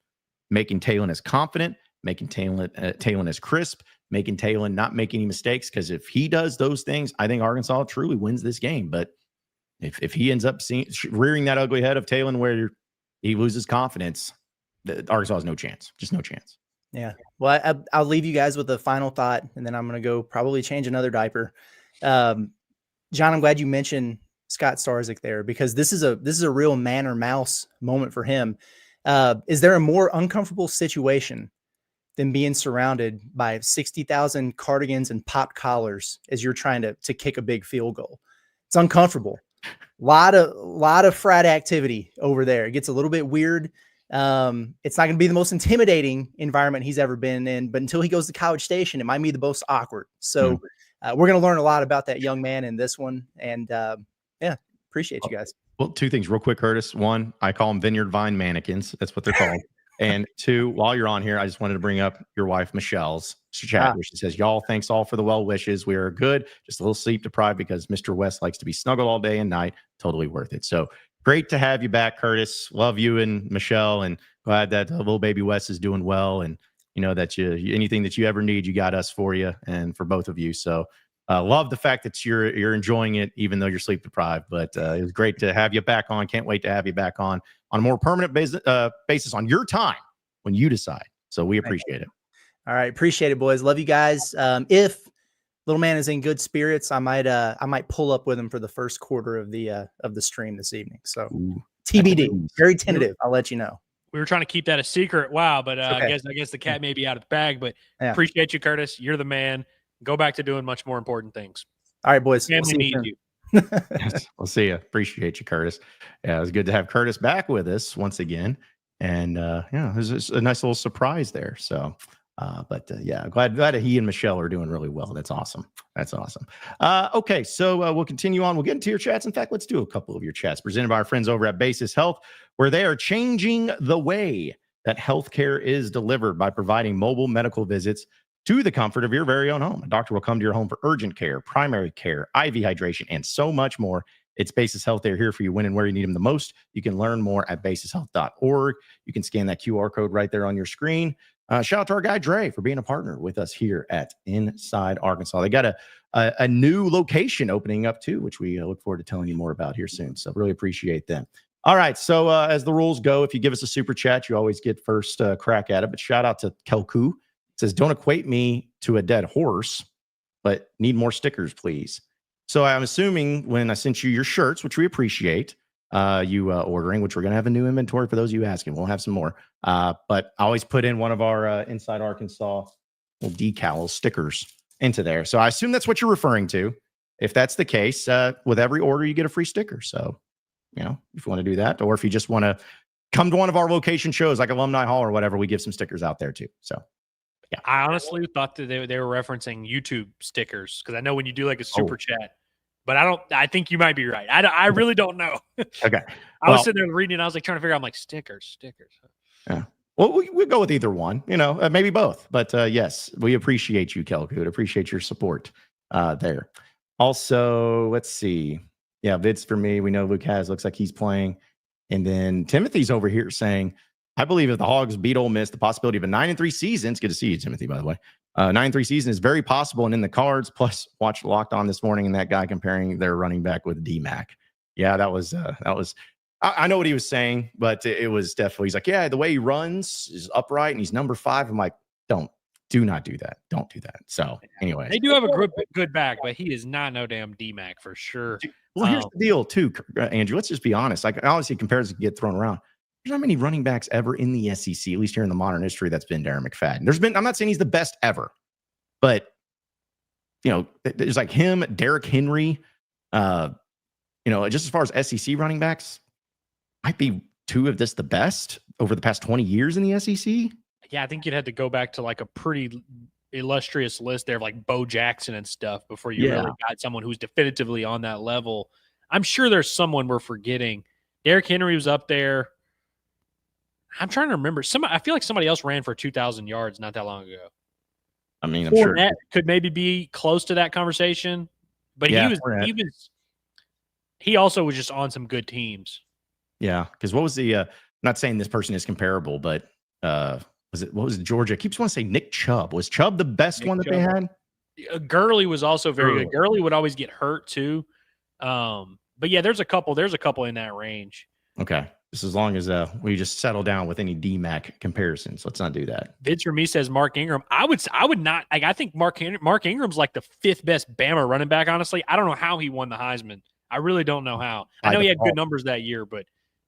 making Talon as confident, making Talon as crisp, making Talon not make any mistakes. Because if he does those things, I think Arkansas truly wins this game. But if he ends up rearing that ugly head of Talon where he loses confidence, Arkansas has no chance. Just no chance. Yeah. Well, I'll leave you guys with a final thought, and then I'm going to go probably change another diaper. John, I'm glad you mentioned Scott Starzik there, because this is a real man or mouse moment for him. Is there a more uncomfortable situation than being surrounded by 60,000 cardigans and popped collars as you're trying to kick a big field goal? It's uncomfortable. Lot of frat activity over there. It gets a little bit weird. It's not going to be the most intimidating environment he's ever been in, but until he goes to College Station, it might be the most awkward. So we're going to learn a lot about that young man in this one. And appreciate you guys. Well, two things real quick, Curtis. One, I call them Vineyard Vine mannequins. That's what they're called. And two, while you're on here, I just wanted to bring up your wife, Michelle's chat, where she says, y'all, thanks all for the well wishes. We are good. Just a little sleep deprived because Mr. West likes to be snuggled all day and night. Totally worth it. So great to have you back, Curtis. Love you and Michelle, and glad that little baby Wes is doing well. And that anything that you ever need, you got us for you and for both of you. So love the fact that you're enjoying it, even though you're sleep deprived. But it was great to have you back on. Can't wait to have you back on a more permanent basis on your time when you decide. So we appreciate it. All right. Appreciate it, boys. Love you guys. If little man is in good spirits, I might pull up with him for the first quarter of the stream this evening. So TBD, very tentative. I'll let you know. We were trying to keep that a secret. Wow. But okay. I guess the cat may be out of the bag, but appreciate you, Curtis. You're the man. Go back to doing much more important things. All right, boys. Family needs you. Yes, we'll see you. Appreciate you, Curtis. Yeah, it was good to have Curtis back with us once again. And it was a nice little surprise there. So, glad that he and Michelle are doing really well. That's awesome. Okay, so we'll continue on. We'll get into your chats. In fact, let's do a couple of your chats presented by our friends over at Basis Health, where they are changing the way that healthcare is delivered by providing mobile medical visits to the comfort of your very own home. A doctor will come to your home for urgent care, primary care, IV hydration, and so much more. It's Basis Health. They're here for you when and where you need them the most. You can learn more at basishealth.org. You can scan that QR code right there on your screen. Shout out to our guy, Dre, for being a partner with us here at Inside Arkansas. They got a new location opening up too, which we look forward to telling you more about here soon. So really appreciate them. All right. So as the rules go, if you give us a super chat, you always get first crack at it. But shout out to Kelku. Says, don't equate me to a dead horse, but need more stickers, please. So I'm assuming when I sent you your shirts, which we appreciate you ordering, which we're going to have a new inventory for those of you asking. We'll have some more. But I always put in one of our Inside Arkansas little decals, stickers into there. So I assume that's what you're referring to. If that's the case, with every order, you get a free sticker. So, if you want to do that, or if you just want to come to one of our location shows like Alumni Hall or whatever, we give some stickers out there too. So. Yeah. I honestly thought that they were referencing YouTube stickers, because I know when you do like a super chat, but I think you might be right. I really don't know. Okay. I was sitting there reading and I was like trying to figure out, I'm like, stickers. Yeah. Well, we'll go with either one, maybe both. But yes, we appreciate you, Kelkood. Appreciate your support there. Also, let's see. Yeah, vids for me. We know Luke looks like he's playing. And then Timothy's over here saying, I believe if the Hogs beat Ole Miss, the possibility of a 9-3 season, it's good to see you, Timothy, by the way. 9-3 season is very possible and in the cards. Plus, watched Locked On this morning and that guy comparing their running back with D-Mac. Yeah, that was I know what he was saying, but it was definitely, he's like, yeah, the way he runs is upright and he's number 5. I'm like, do not do that. Don't do that. So anyway. They do have a good back, but he is not no damn D-Mac for sure. Well, here's the deal too, Andrew. Let's just be honest. Like, honestly, comparisons get thrown around. There's not many running backs ever in the SEC, at least here in the modern history, that's been Darren McFadden. I'm not saying he's the best ever, but there's like him, Derrick Henry, just as far as SEC running backs, might be 2 of the best over the past 20 years in the SEC. Yeah, I think you'd have to go back to like a pretty illustrious list there of like Bo Jackson and stuff before you really got someone who's definitively on that level. I'm sure there's someone we're forgetting. Derrick Henry was up there. I'm trying to remember. I feel like somebody else ran for 2,000 yards not that long ago. I mean, I'm sure that could maybe be close to that conversation, but he also was just on some good teams. Yeah, because what was the? I'm not saying this person is comparable, but what was it? Georgia? I keeps want to say Nick Chubb. Was Chubb the best one that they had? Gurley was also very good. Gurley would always get hurt too. But yeah, there's a couple in that range. Okay. Just as long as we just settle down with any DMAC comparisons. Let's not do that. Vince for me says Mark Ingram. I would not. Like, I think Mark Ingram's like the 5th best Bama running back. Honestly, I don't know how he won the Heisman. I really don't know how. I know he had good numbers that year, but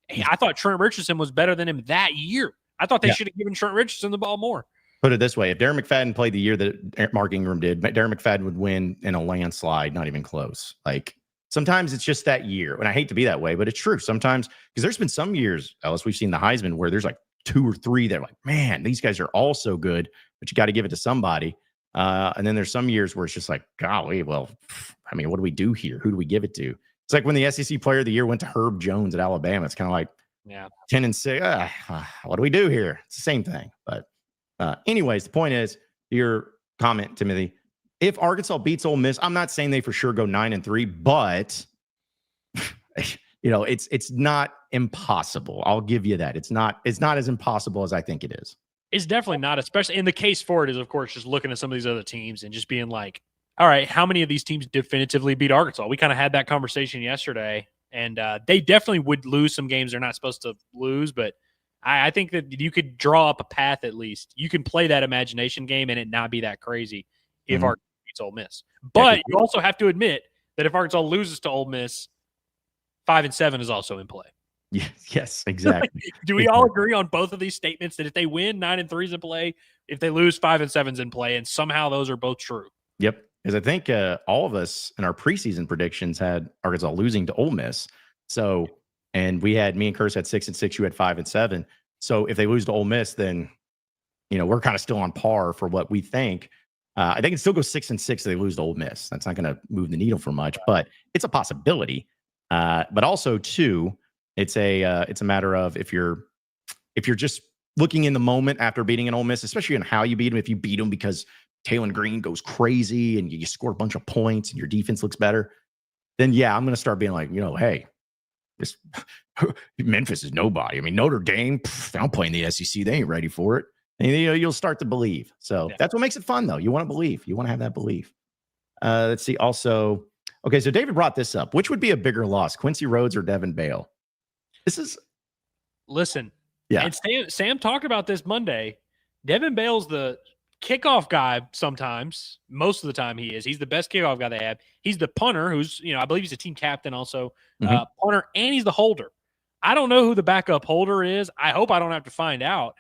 I thought Trent Richardson was better than him that year. I thought they should have given Trent Richardson the ball more. Put it this way: if Darren McFadden played the year that Mark Ingram did, Darren McFadden would win in a landslide, not even close. Like, sometimes it's just that year. And I hate to be that way, but it's true. Sometimes, because there's been some years, Ellis, we've seen the Heisman where there's like 2 or 3 that are like, man, these guys are all so good, but you got to give it to somebody. And then there's some years where it's just like, golly, well, I mean, what do we do here? Who do we give it to? It's like when the SEC Player of the Year went to Herb Jones at Alabama. It's kind of like 10-6. What do we do here? It's the same thing. But anyways, the point is, your comment, Timothy, if Arkansas beats Ole Miss, I'm not saying they for sure go 9-3, but it's not impossible. I'll give you that. It's not as impossible as I think it is. It's definitely not, especially in the case for it is, of course, just looking at some of these other teams and just being like, all right, how many of these teams definitively beat Arkansas? We kind of had that conversation yesterday, and they definitely would lose some games they're not supposed to lose, but I think that you could draw up a path at least. You can play that imagination game and it not be that crazy if Arkansas beats Ole Miss. But you also have to admit that if Arkansas loses to Ole Miss, 5-7 is also in play. Yes, exactly. Do we all agree on both of these statements that if they win, 9-3 is in play, if they lose, 5-7 is in play, and somehow those are both true? Yep. Because I think all of us in our preseason predictions had Arkansas losing to Ole Miss. So, and me and Curse had 6-6, you had 5-7. So if they lose to Ole Miss, then, we're kind of still on par for what we think. I think it still goes 6-6 if they lose to Ole Miss. That's not going to move the needle for much, but it's a possibility. But also too, it's a matter of if you're just looking in the moment after beating an Ole Miss, especially on how you beat them. If you beat them because Taylon Green goes crazy and you score a bunch of points and your defense looks better, then I'm going to start being like, hey, this Memphis is nobody. I mean, Notre Dame, they don't play in the SEC. They ain't ready for it. And you'll start to believe. So that's what makes it fun, though. You want to believe. You want to have that belief. Let's see. Also, okay, so David brought this up. Which would be a bigger loss, Quincy Rhodes or Devin Bale? Listen. Yeah. And Sam talked about this Monday. Devin Bale's the kickoff guy sometimes. Most of the time he is. He's the best kickoff guy they have. He's the punter who's, I believe he's a team captain also. Punter, and he's the holder. I don't know who the backup holder is. I hope I don't have to find out.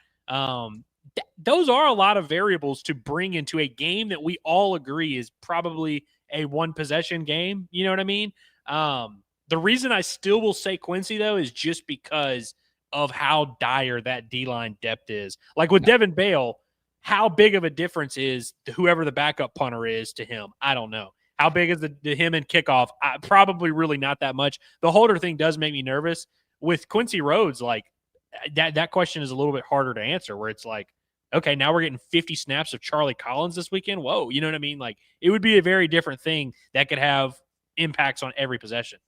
Those are a lot of variables to bring into a game that we all agree is probably a one-possession game. You know what I mean? The reason I still will say Quincy, though, is just because of how dire that D-line depth is. Like with Devin Bale, how big of a difference is whoever the backup punter is to him? I don't know. How big is the him and kickoff? Probably really not that much. The holder thing does make me nervous. With Quincy Rhodes, like that question is a little bit harder to answer, where it's like, okay, now we're getting 50 snaps of Charlie Collins this weekend. Whoa, you know what I mean? Like, it would be a very different thing that could have impacts on every possession.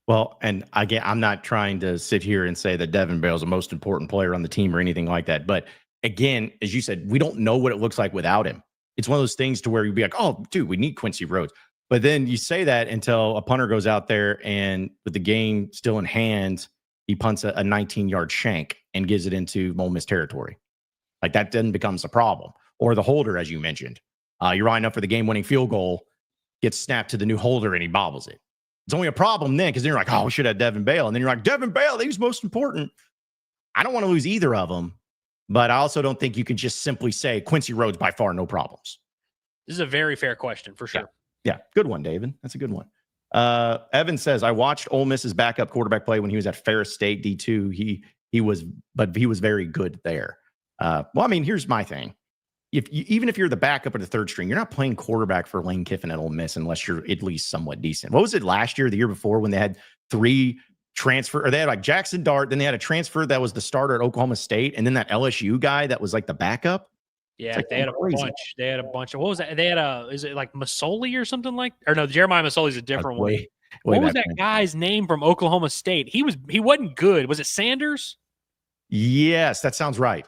Well, and again, I'm not trying to sit here and say that Devin Bale is the most important player on the team or anything like that. But again, as you said, we don't know what it looks like without him. It's one of those things to where you'd be like, oh, dude, we need Quincy Rhodes. But then you say that until a punter goes out there and with the game still in hand, he punts a 19-yard shank and gives it into Ole Miss territory. Like, that then becomes a problem. Or the holder, as you mentioned. You're lining up for the game-winning field goal, gets snapped to the new holder, and he bobbles it. It's only a problem then because then you're like, oh, we should have Devin Bale. And then you're like, Devin Bale, he's most important. I don't want to lose either of them, but I also don't think you can just simply say Quincy Rhodes by far, no problems. This is a very fair question for sure. Yeah. Good one, David. That's a good one. Evan says, I watched Ole Miss's backup quarterback play when he was at Ferris State D2. He was very good there. Well, I mean, here's my thing. Even if you're the backup or the third string, you're not playing quarterback for Lane Kiffin at Ole Miss unless you're at least somewhat decent. What was it last year, the year before, when they had 3 transfer, or they had like Jackson Dart, then they had a transfer that was the starter at Oklahoma State, and then that LSU guy that was like the backup. Yeah, like they had a bunch. They had a bunch of, what was that? They had is it like Masoli or something like, or no, Jeremiah Masoli's a different one. What was that guy's name from Oklahoma State? He wasn't good. Was it Sanders? Yes, that sounds right.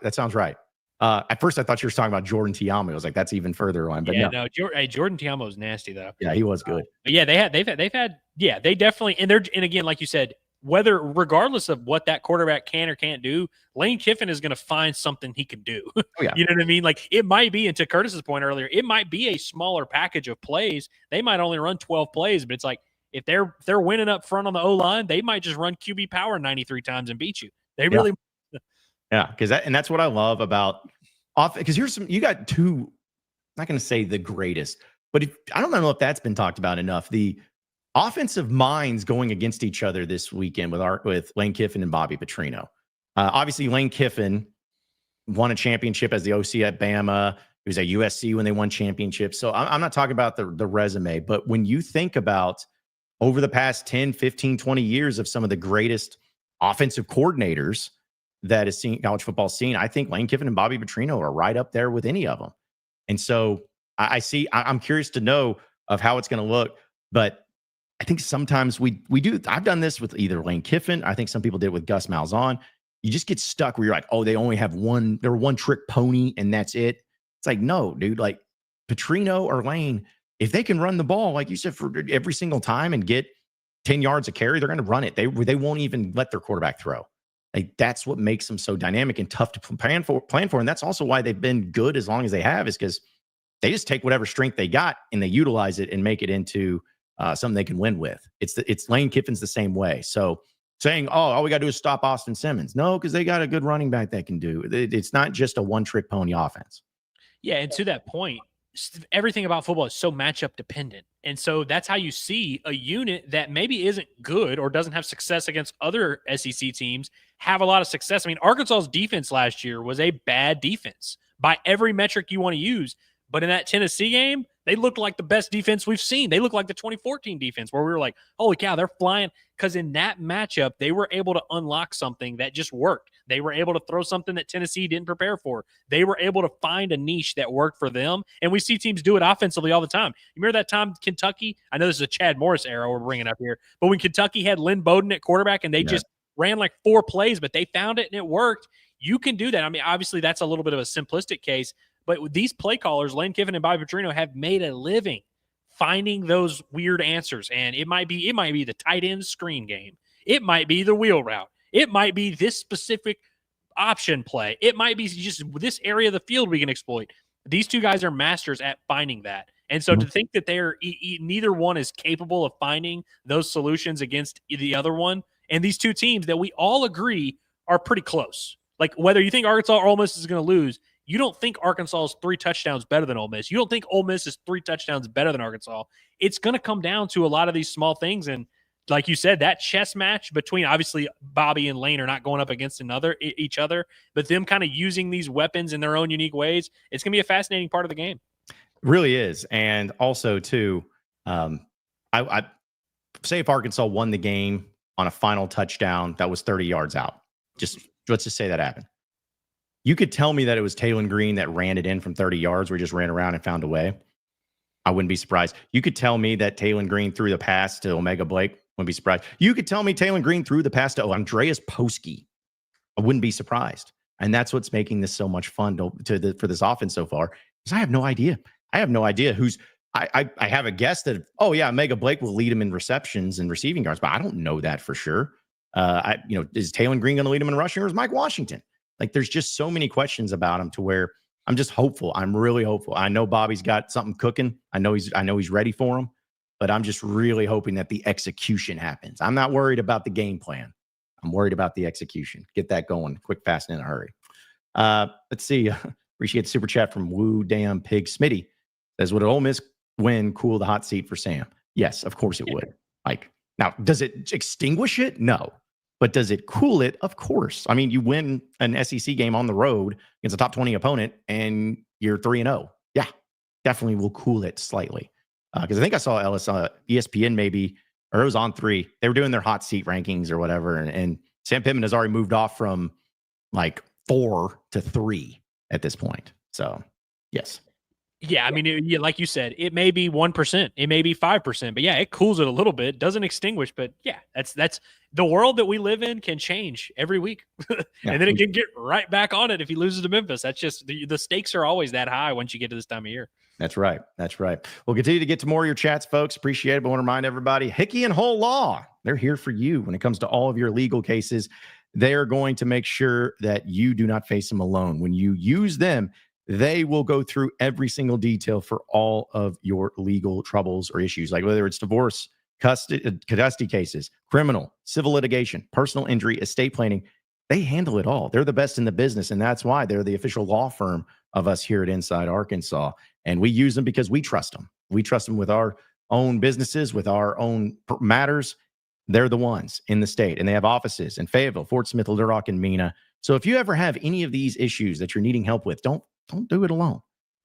At first, I thought you were talking about Jordan Tiamo. I was like, that's even further on. But no, Jordan Tiamo was nasty though. Yeah, he was good. But yeah, they definitely, and again, like you said, regardless of what that quarterback can or can't do, Lane Kiffin is going to find something he can do. Oh, yeah. You know what I mean? Like it might be, and to Curtis's point earlier, it might be a smaller package of plays. They might only run 12 plays, but it's like if they're winning up front on the O-line, they might just run QB power 93 times and beat you. They really. Yeah, because that's what I love about off. Because you got two. I'm not going to say the greatest, but I don't know if that's been talked about enough. The offensive minds going against each other this weekend with Lane Kiffin and Bobby Petrino. Obviously, Lane Kiffin won a championship as the OC at Bama. He was at USC when they won championships. So I'm not talking about the resume, but when you think about over the past 10, 15, 20 years of some of the greatest offensive coordinators that is seeing college football scene, I think Lane Kiffin and Bobby Petrino are right up there with any of them. And so I'm curious to know of how it's going to look, but I think sometimes we do. I've done this with either Lane Kiffin. I think some people did with Gus Malzahn. You just get stuck where you're like, oh, they only have they're one trick pony and that's it. It's like, no, dude, like Petrino or Lane, if they can run the ball, like you said, for every single time and get 10 yards of carry, they're going to run it. They won't even let their quarterback throw. Like that's what makes them so dynamic and tough to plan for. And that's also why they've been good as long as they have, is because they just take whatever strength they got and they utilize it and make it into something they can win with. It's Lane Kiffin's the same way. So saying, oh, all we got to do is stop Austin Simmons. No, because they got a good running back that can do it. It's not just a one-trick pony offense. Yeah, and to that point, everything about football is so matchup dependent. And so that's how you see a unit that maybe isn't good or doesn't have success against other SEC teams have a lot of success. I mean, Arkansas's defense last year was a bad defense by every metric you want to use. But in that Tennessee game, they looked like the best defense we've seen. They looked like the 2014 defense where we were like, holy cow, they're flying. Because in that matchup, they were able to unlock something that just worked. They were able to throw something that Tennessee didn't prepare for. They were able to find a niche that worked for them. And we see teams do it offensively all the time. You remember that time Kentucky? I know this is a Chad Morris era we're bringing up here. But when Kentucky had Lynn Bowden at quarterback and they just ran like 4 plays, but they found it and it worked. You can do that. I mean, obviously, that's a little bit of a simplistic case. But with these play callers, Lane Kiffin and Bobby Petrino have made a living finding those weird answers. And it might be the tight end screen game. It might be the wheel route. It might be this specific option play. It might be just this area of the field we can exploit. These two guys are masters at finding that. And so to think that they're neither one is capable of finding those solutions against the other one, and these two teams that we all agree are pretty close. Like whether you think Arkansas or Ole Miss is going to lose, you don't think Arkansas is 3 touchdowns better than Ole Miss. You don't think Ole Miss is 3 touchdowns better than Arkansas. It's going to come down to a lot of these small things. And like you said, that chess match between obviously Bobby and Lane are not going up against each other, but them kind of using these weapons in their own unique ways. It's going to be a fascinating part of the game. Really is. And also too, I say if Arkansas won the game on a final touchdown that was 30 yards out, let's just say that happened. You could tell me that it was Taylor Green that ran it in from 30 yards where he just ran around and found a way. I wouldn't be surprised. You could tell me that Taylor Green threw the pass to Omega Blake. Wouldn't be surprised. You could tell me Taylor Green threw the pass to Andreas Poski. I wouldn't be surprised. And that's what's making this so much fun for this offense so far, because I have no idea. I have no idea who's – I have a guess that, oh, yeah, Omega Blake will lead him in receptions and receiving yards, but I don't know that for sure. Is Taylor Green going to lead him in rushing, or is Mike Washington? Like, there's just so many questions about him to where I'm just hopeful. I'm really hopeful. I know Bobby's got something cooking. I know he's ready for him, but I'm just really hoping that the execution happens. I'm not worried about the game plan. I'm worried about the execution. Get that going quick, fast, and in a hurry. Let's see. Appreciate the super chat from Woo Damn Pig Smitty. Says, would an Ole Miss win cool the hot seat for Sam? Yes, of course it would. Like, now, does it extinguish it? No. But does it cool it? Of course. I mean, you win an SEC game on the road against a top 20 opponent and you're 3-0. Yeah, definitely will cool it slightly. Because I think I saw ESPN maybe or it was on 3. They were doing their hot seat rankings or whatever. And Sam Pittman has already moved off from like 4 to 3 at this point. So, yes. Yeah, I mean, like you said, it may be 1%, it may be 5%, but yeah, it cools it a little bit, doesn't extinguish, but yeah, that's the world that we live in can change every week, and then it can get right back on it if he loses to Memphis. That's just the stakes are always that high once you get to this time of year. That's right. That's right. We'll continue to get to more of your chats, folks. Appreciate it. But I want to remind everybody, Hickey and Whole Law, they're here for you when it comes to all of your legal cases. They're going to make sure that you do not face them alone. When you use them, they will go through every single detail for all of your legal troubles or issues, like whether it's divorce, custody cases, criminal, civil litigation, personal injury, estate planning. They handle it all. They're the best in the business, and that's why they're the official law firm of us here at Inside Arkansas. And we use them because we trust them. We trust them with our own businesses, with our own matters. They're the ones in the state, and they have offices in Fayetteville, Fort Smith, Little Rock, and Mena. So if you ever have any of these issues that you're needing help with, don't do it alone.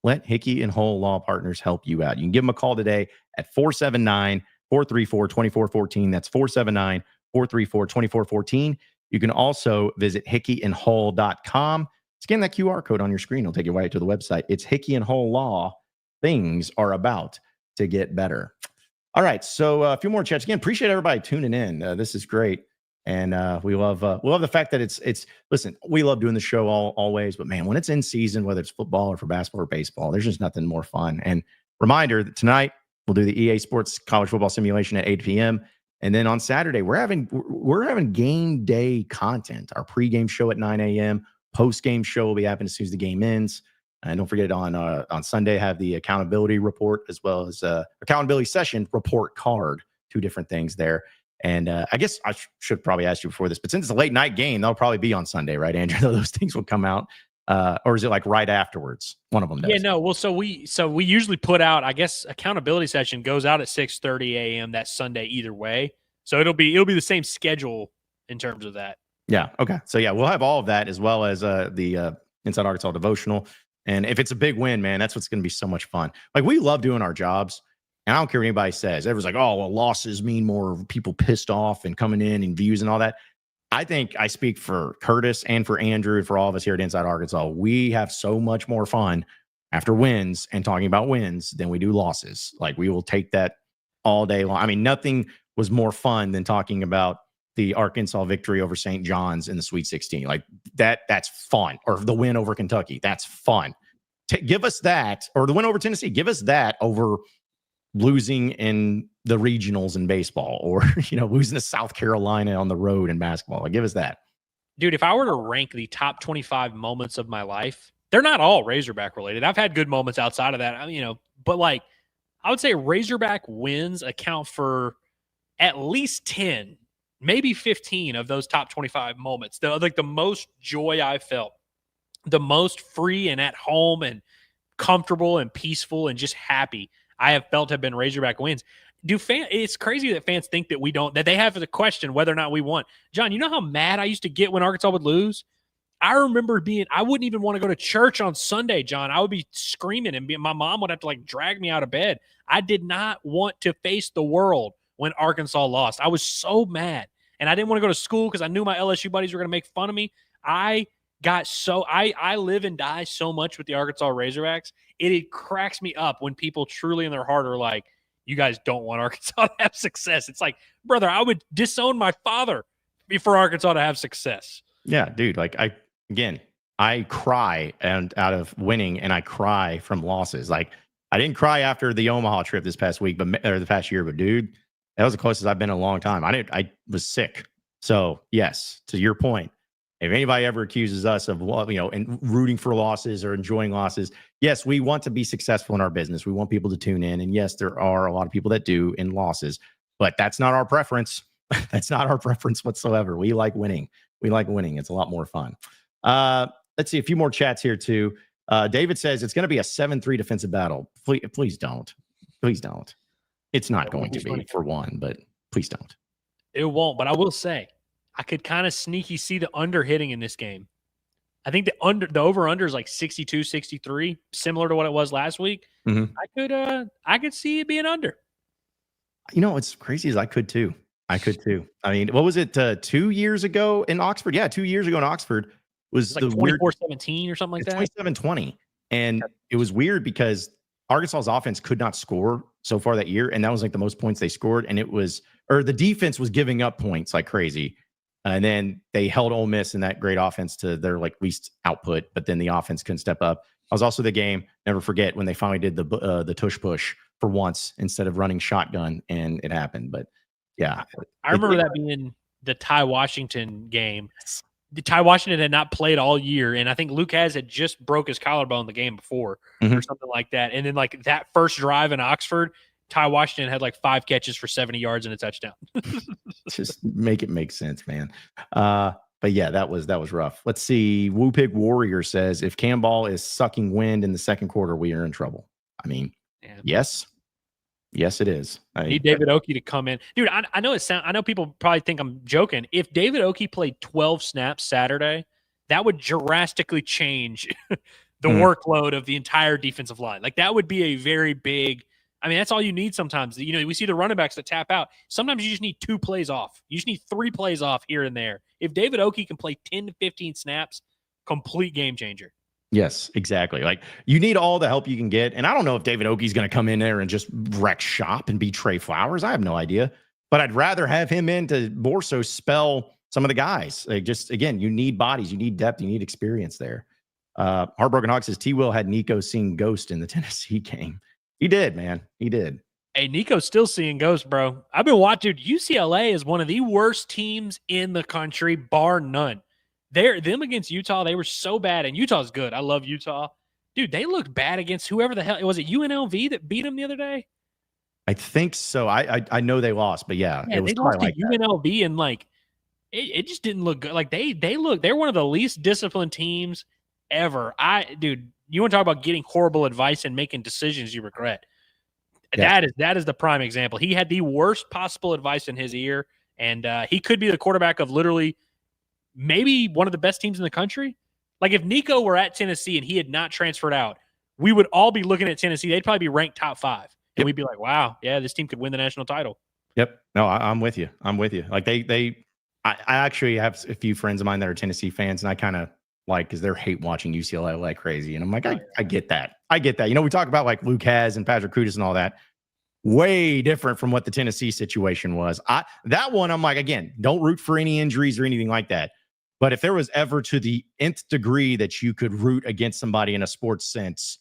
Let Hickey and Whole Law Partners help you out. You can give them a call today at 479-434-2414. That's 479-434-2414. You can also visit hickeyandwhole.com. Scan that QR code on your screen. It'll take you right to the website. It's Hickey and Whole Law. Things are about to get better. All right. So a few more chats. Again, appreciate everybody tuning in. This is great. And we love the fact that it's listen, we love doing the show always, but man, when it's in season, whether it's football or for basketball or baseball, there's just nothing more fun. And reminder that tonight we'll do the EA Sports College Football Simulation at 8 p.m. And then on Saturday, we're having game day content. Our pregame show at 9 a.m. Post-game show will be happening as soon as the game ends. And don't forget on Sunday, have the accountability report as well as accountability session report card. 2 different things there. And I guess I should probably ask you before this, but since it's a late night game, that'll probably be on Sunday, right, Andrew? Those things will come out. Or is it like right afterwards? One of them does. Yeah, no. Well, so we usually put out, I guess, accountability session goes out at 6:30 a.m. that Sunday either way. So it'll be the same schedule in terms of that. Yeah. Okay. So yeah, we'll have all of that as well as the Inside Arkansas devotional. And if it's a big win, man, that's what's going to be so much fun. Like, we love doing our jobs. And I don't care what anybody says. Everyone's like, oh, well, losses mean more people pissed off and coming in and views and all that. I think I speak for Curtis and for Andrew and for all of us here at Inside Arkansas. We have so much more fun after wins and talking about wins than we do losses. Like, we will take that all day long. I mean, nothing was more fun than talking about the Arkansas victory over St. John's in the Sweet 16. Like, that's fun. Or the win over Kentucky. That's fun. Give us that. Or the win over Tennessee. Give us that over losing in the regionals in baseball, or losing to South Carolina on the road in basketball. Like, give us that. Dude, if I were to rank the top 25 moments of my life, they're not all Razorback related. I've had good moments outside of that, but like, I would say Razorback wins account for at least 10, maybe 15 of those top 25 moments. The most joy I felt, the most free and at home and comfortable and peaceful and just happy I have felt have been Razorback wins. It's crazy that fans think that they have to question whether or not we won. John, you know how mad I used to get when Arkansas would lose? I remember I wouldn't even want to go to church on Sunday, John. I would be screaming and my mom would have to drag me out of bed. I did not want to face the world when Arkansas lost. I was so mad. And I didn't want to go to school because I knew my LSU buddies were going to make fun of me. I live and die so much with the Arkansas Razorbacks. It cracks me up when people truly in their heart are like, you guys don't want Arkansas to have success. It's like, brother, I would disown my father for Arkansas to have success. Yeah, dude. Like, I cry out of winning, and I cry from losses. Like, I didn't cry after the Omaha trip this past week, or the past year, but dude, that was the closest I've been in a long time. I was sick. So yes, to your point, if anybody ever accuses us of, and rooting for losses or enjoying losses, yes, we want to be successful in our business. We want people to tune in. And yes, there are a lot of people that do in losses, but that's not our preference. That's not our preference whatsoever. We like winning. It's a lot more fun. Let's see a few more chats here too. David says it's going to be a 7-3 defensive battle. Please don't. Please don't. It's not going to be for one, but please don't. It won't, but I will say, I could kind of sneaky see the under hitting in this game. I think the over-under is like 62, 63, similar to what it was last week. Mm-hmm. I could see it being under. What's crazy is I could too. I could too. I mean, what was it 2 years ago in Oxford? Yeah, 2 years ago in Oxford was It's like the weird 24-17 or something like that. 27-20. And it was weird because Arkansas's offense could not score so far that year. And that was like the most points they scored. And the defense was giving up points like crazy. And then they held Ole Miss in that great offense to their like least output, but then the offense couldn't step up. I was also the game, never forget, when they finally did the tush push for once instead of running shotgun, and it happened. But yeah. I remember that being the Ty Washington game. Ty Washington had not played all year, and I think Lucas had just broke his collarbone the game before or something like that. And then like that first drive in Oxford, Ty Washington had like 5 catches for 70 yards and a touchdown. Just make it make sense, man. But yeah, that was rough. Let's see. Woo Pig Warrior says, if Cam Ball is sucking wind in the second quarter, we are in trouble. I mean, yes, it is. I need David Oki to come in, dude. I know people probably think I'm joking. If David Oki played 12 snaps Saturday, that would drastically change the workload of the entire defensive line. Like that would be a very big. I mean, that's all you need sometimes. We see the running backs that tap out. Sometimes you just need 2 plays off. You just need 3 plays off here and there. If David Oki can play 10 to 15 snaps, complete game changer. Yes, exactly. Like you need all the help you can get. And I don't know if David Oki's going to come in there and just wreck shop and be Trey Flowers. I have no idea. But I'd rather have him in to more so spell some of the guys. Like just, again, you need bodies, you need depth, you need experience there. Heartbroken Hawk says T-Will had Nico seeing Ghost in the Tennessee game. He did, man. He did. Hey, Nico's still seeing ghosts, bro. I've been watching. UCLA is one of the worst teams in the country, bar none. Them against Utah, they were so bad, and Utah's good. I love Utah. Dude, they looked bad against whoever the hell. Was it UNLV that beat them the other day? I think so. I know they lost, but yeah it was they lost to UNLV, and like it just didn't look good. Like they're one of the least disciplined teams ever. Dude, you want to talk about getting horrible advice and making decisions you regret. Yeah. That is the prime example. He had the worst possible advice in his ear, and he could be the quarterback of literally maybe one of the best teams in the country. Like if Nico were at Tennessee and he had not transferred out, we would all be looking at Tennessee. They'd probably be ranked top 5. And we'd be like, wow, yeah, this team could win the national title. Yep. No, I'm with you. Like I actually have a few friends of mine that are Tennessee fans, and I kind of like, because they're hate watching UCLA like crazy. And I'm like, I get that. I get that. We talk about like Lucas and Patrick Kudus and all that. Way different from what the Tennessee situation was. That one, I'm like, again, don't root for any injuries or anything like that. But if there was ever to the nth degree that you could root against somebody in a sports sense,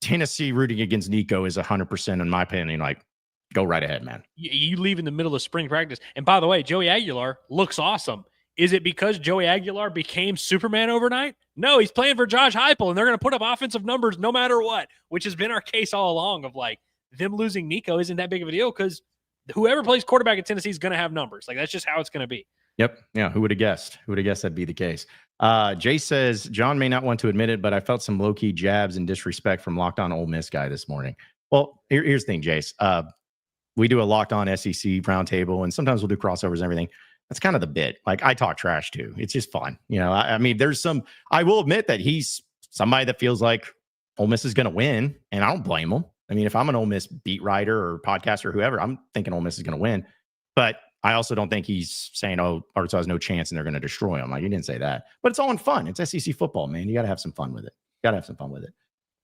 Tennessee rooting against Nico is 100%, in my opinion. Like, go right ahead, man. You leave in the middle of spring practice. And by the way, Joey Aguilar looks awesome. Is it because Joey Aguilar became Superman overnight? No, he's playing for Josh Heupel, and they're going to put up offensive numbers no matter what, which has been our case all along of like them losing Nico isn't that big of a deal because whoever plays quarterback at Tennessee is going to have numbers. Like that's just how it's going to be. Yep. Yeah. Who would have guessed? Who would have guessed that'd be the case? Jay says, John may not want to admit it, but I felt some low-key jabs and disrespect from Locked On Ole Miss guy this morning. Well, here's the thing, Jace. We do a Locked On SEC roundtable, and sometimes we'll do crossovers and everything. That's kind of the bit. Like, I talk trash too. It's just fun. I mean, I will admit that he's somebody that feels like Ole Miss is going to win, and I don't blame him. I mean, if I'm an Ole Miss beat writer or podcaster or whoever, I'm thinking Ole Miss is going to win. But I also don't think he's saying, oh, Arkansas has no chance and they're going to destroy him. Like, he didn't say that. But it's all in fun. It's SEC football, man. You got to have some fun with it.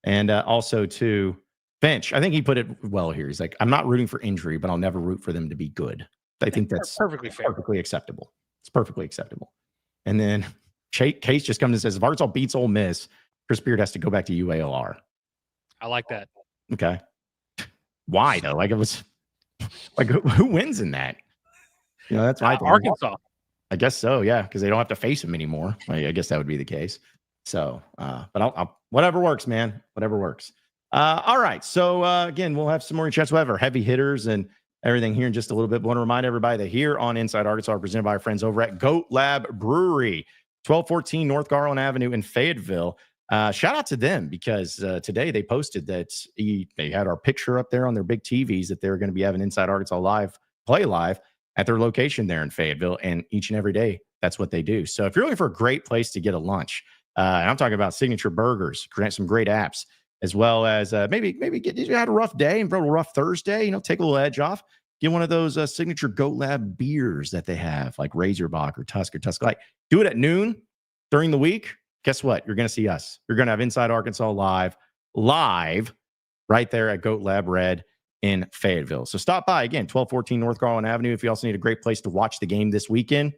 And also, too, Finch, I think he put it well here. He's like, I'm not rooting for injury, but I'll never root for them to be good. I think that's perfectly fair. Perfectly acceptable. It's perfectly acceptable. And then Case just comes and says, if Arkansas beats Ole Miss, Chris Beard has to go back to UALR. I like that. Okay. Why, though? Like, it was like, who wins in that? That's my thing. Arkansas. I guess so, yeah, because they don't have to face him anymore. I guess that would be the case. So, but I'll whatever works, man. Whatever works. All right. So, again, we'll have some more chats. We'll have our heavy hitters and everything here in just a little bit. But I want to remind everybody that here on Inside Arkansas, presented by our friends over at Goat Lab Brewery, 1214 North Garland Avenue in Fayetteville. Shout out to them because today they posted that they had our picture up there on their big TVs that they're going to be having Inside Arkansas play live at their location there in Fayetteville. And each and every day, that's what they do. So if you're looking for a great place to get a lunch, and I'm talking about signature burgers, some great apps, as well as maybe you had a rough day and a rough Thursday, take a little edge off. get one of those signature Goat Lab beers that they have, like Razorback or Tusk. Like, do it at noon during the week. Guess what? You're going to see us. You're going to have Inside Arkansas live right there at Goat Lab Red in Fayetteville. So stop by again, 1214 North Garland Avenue. If you also need a great place to watch the game this weekend,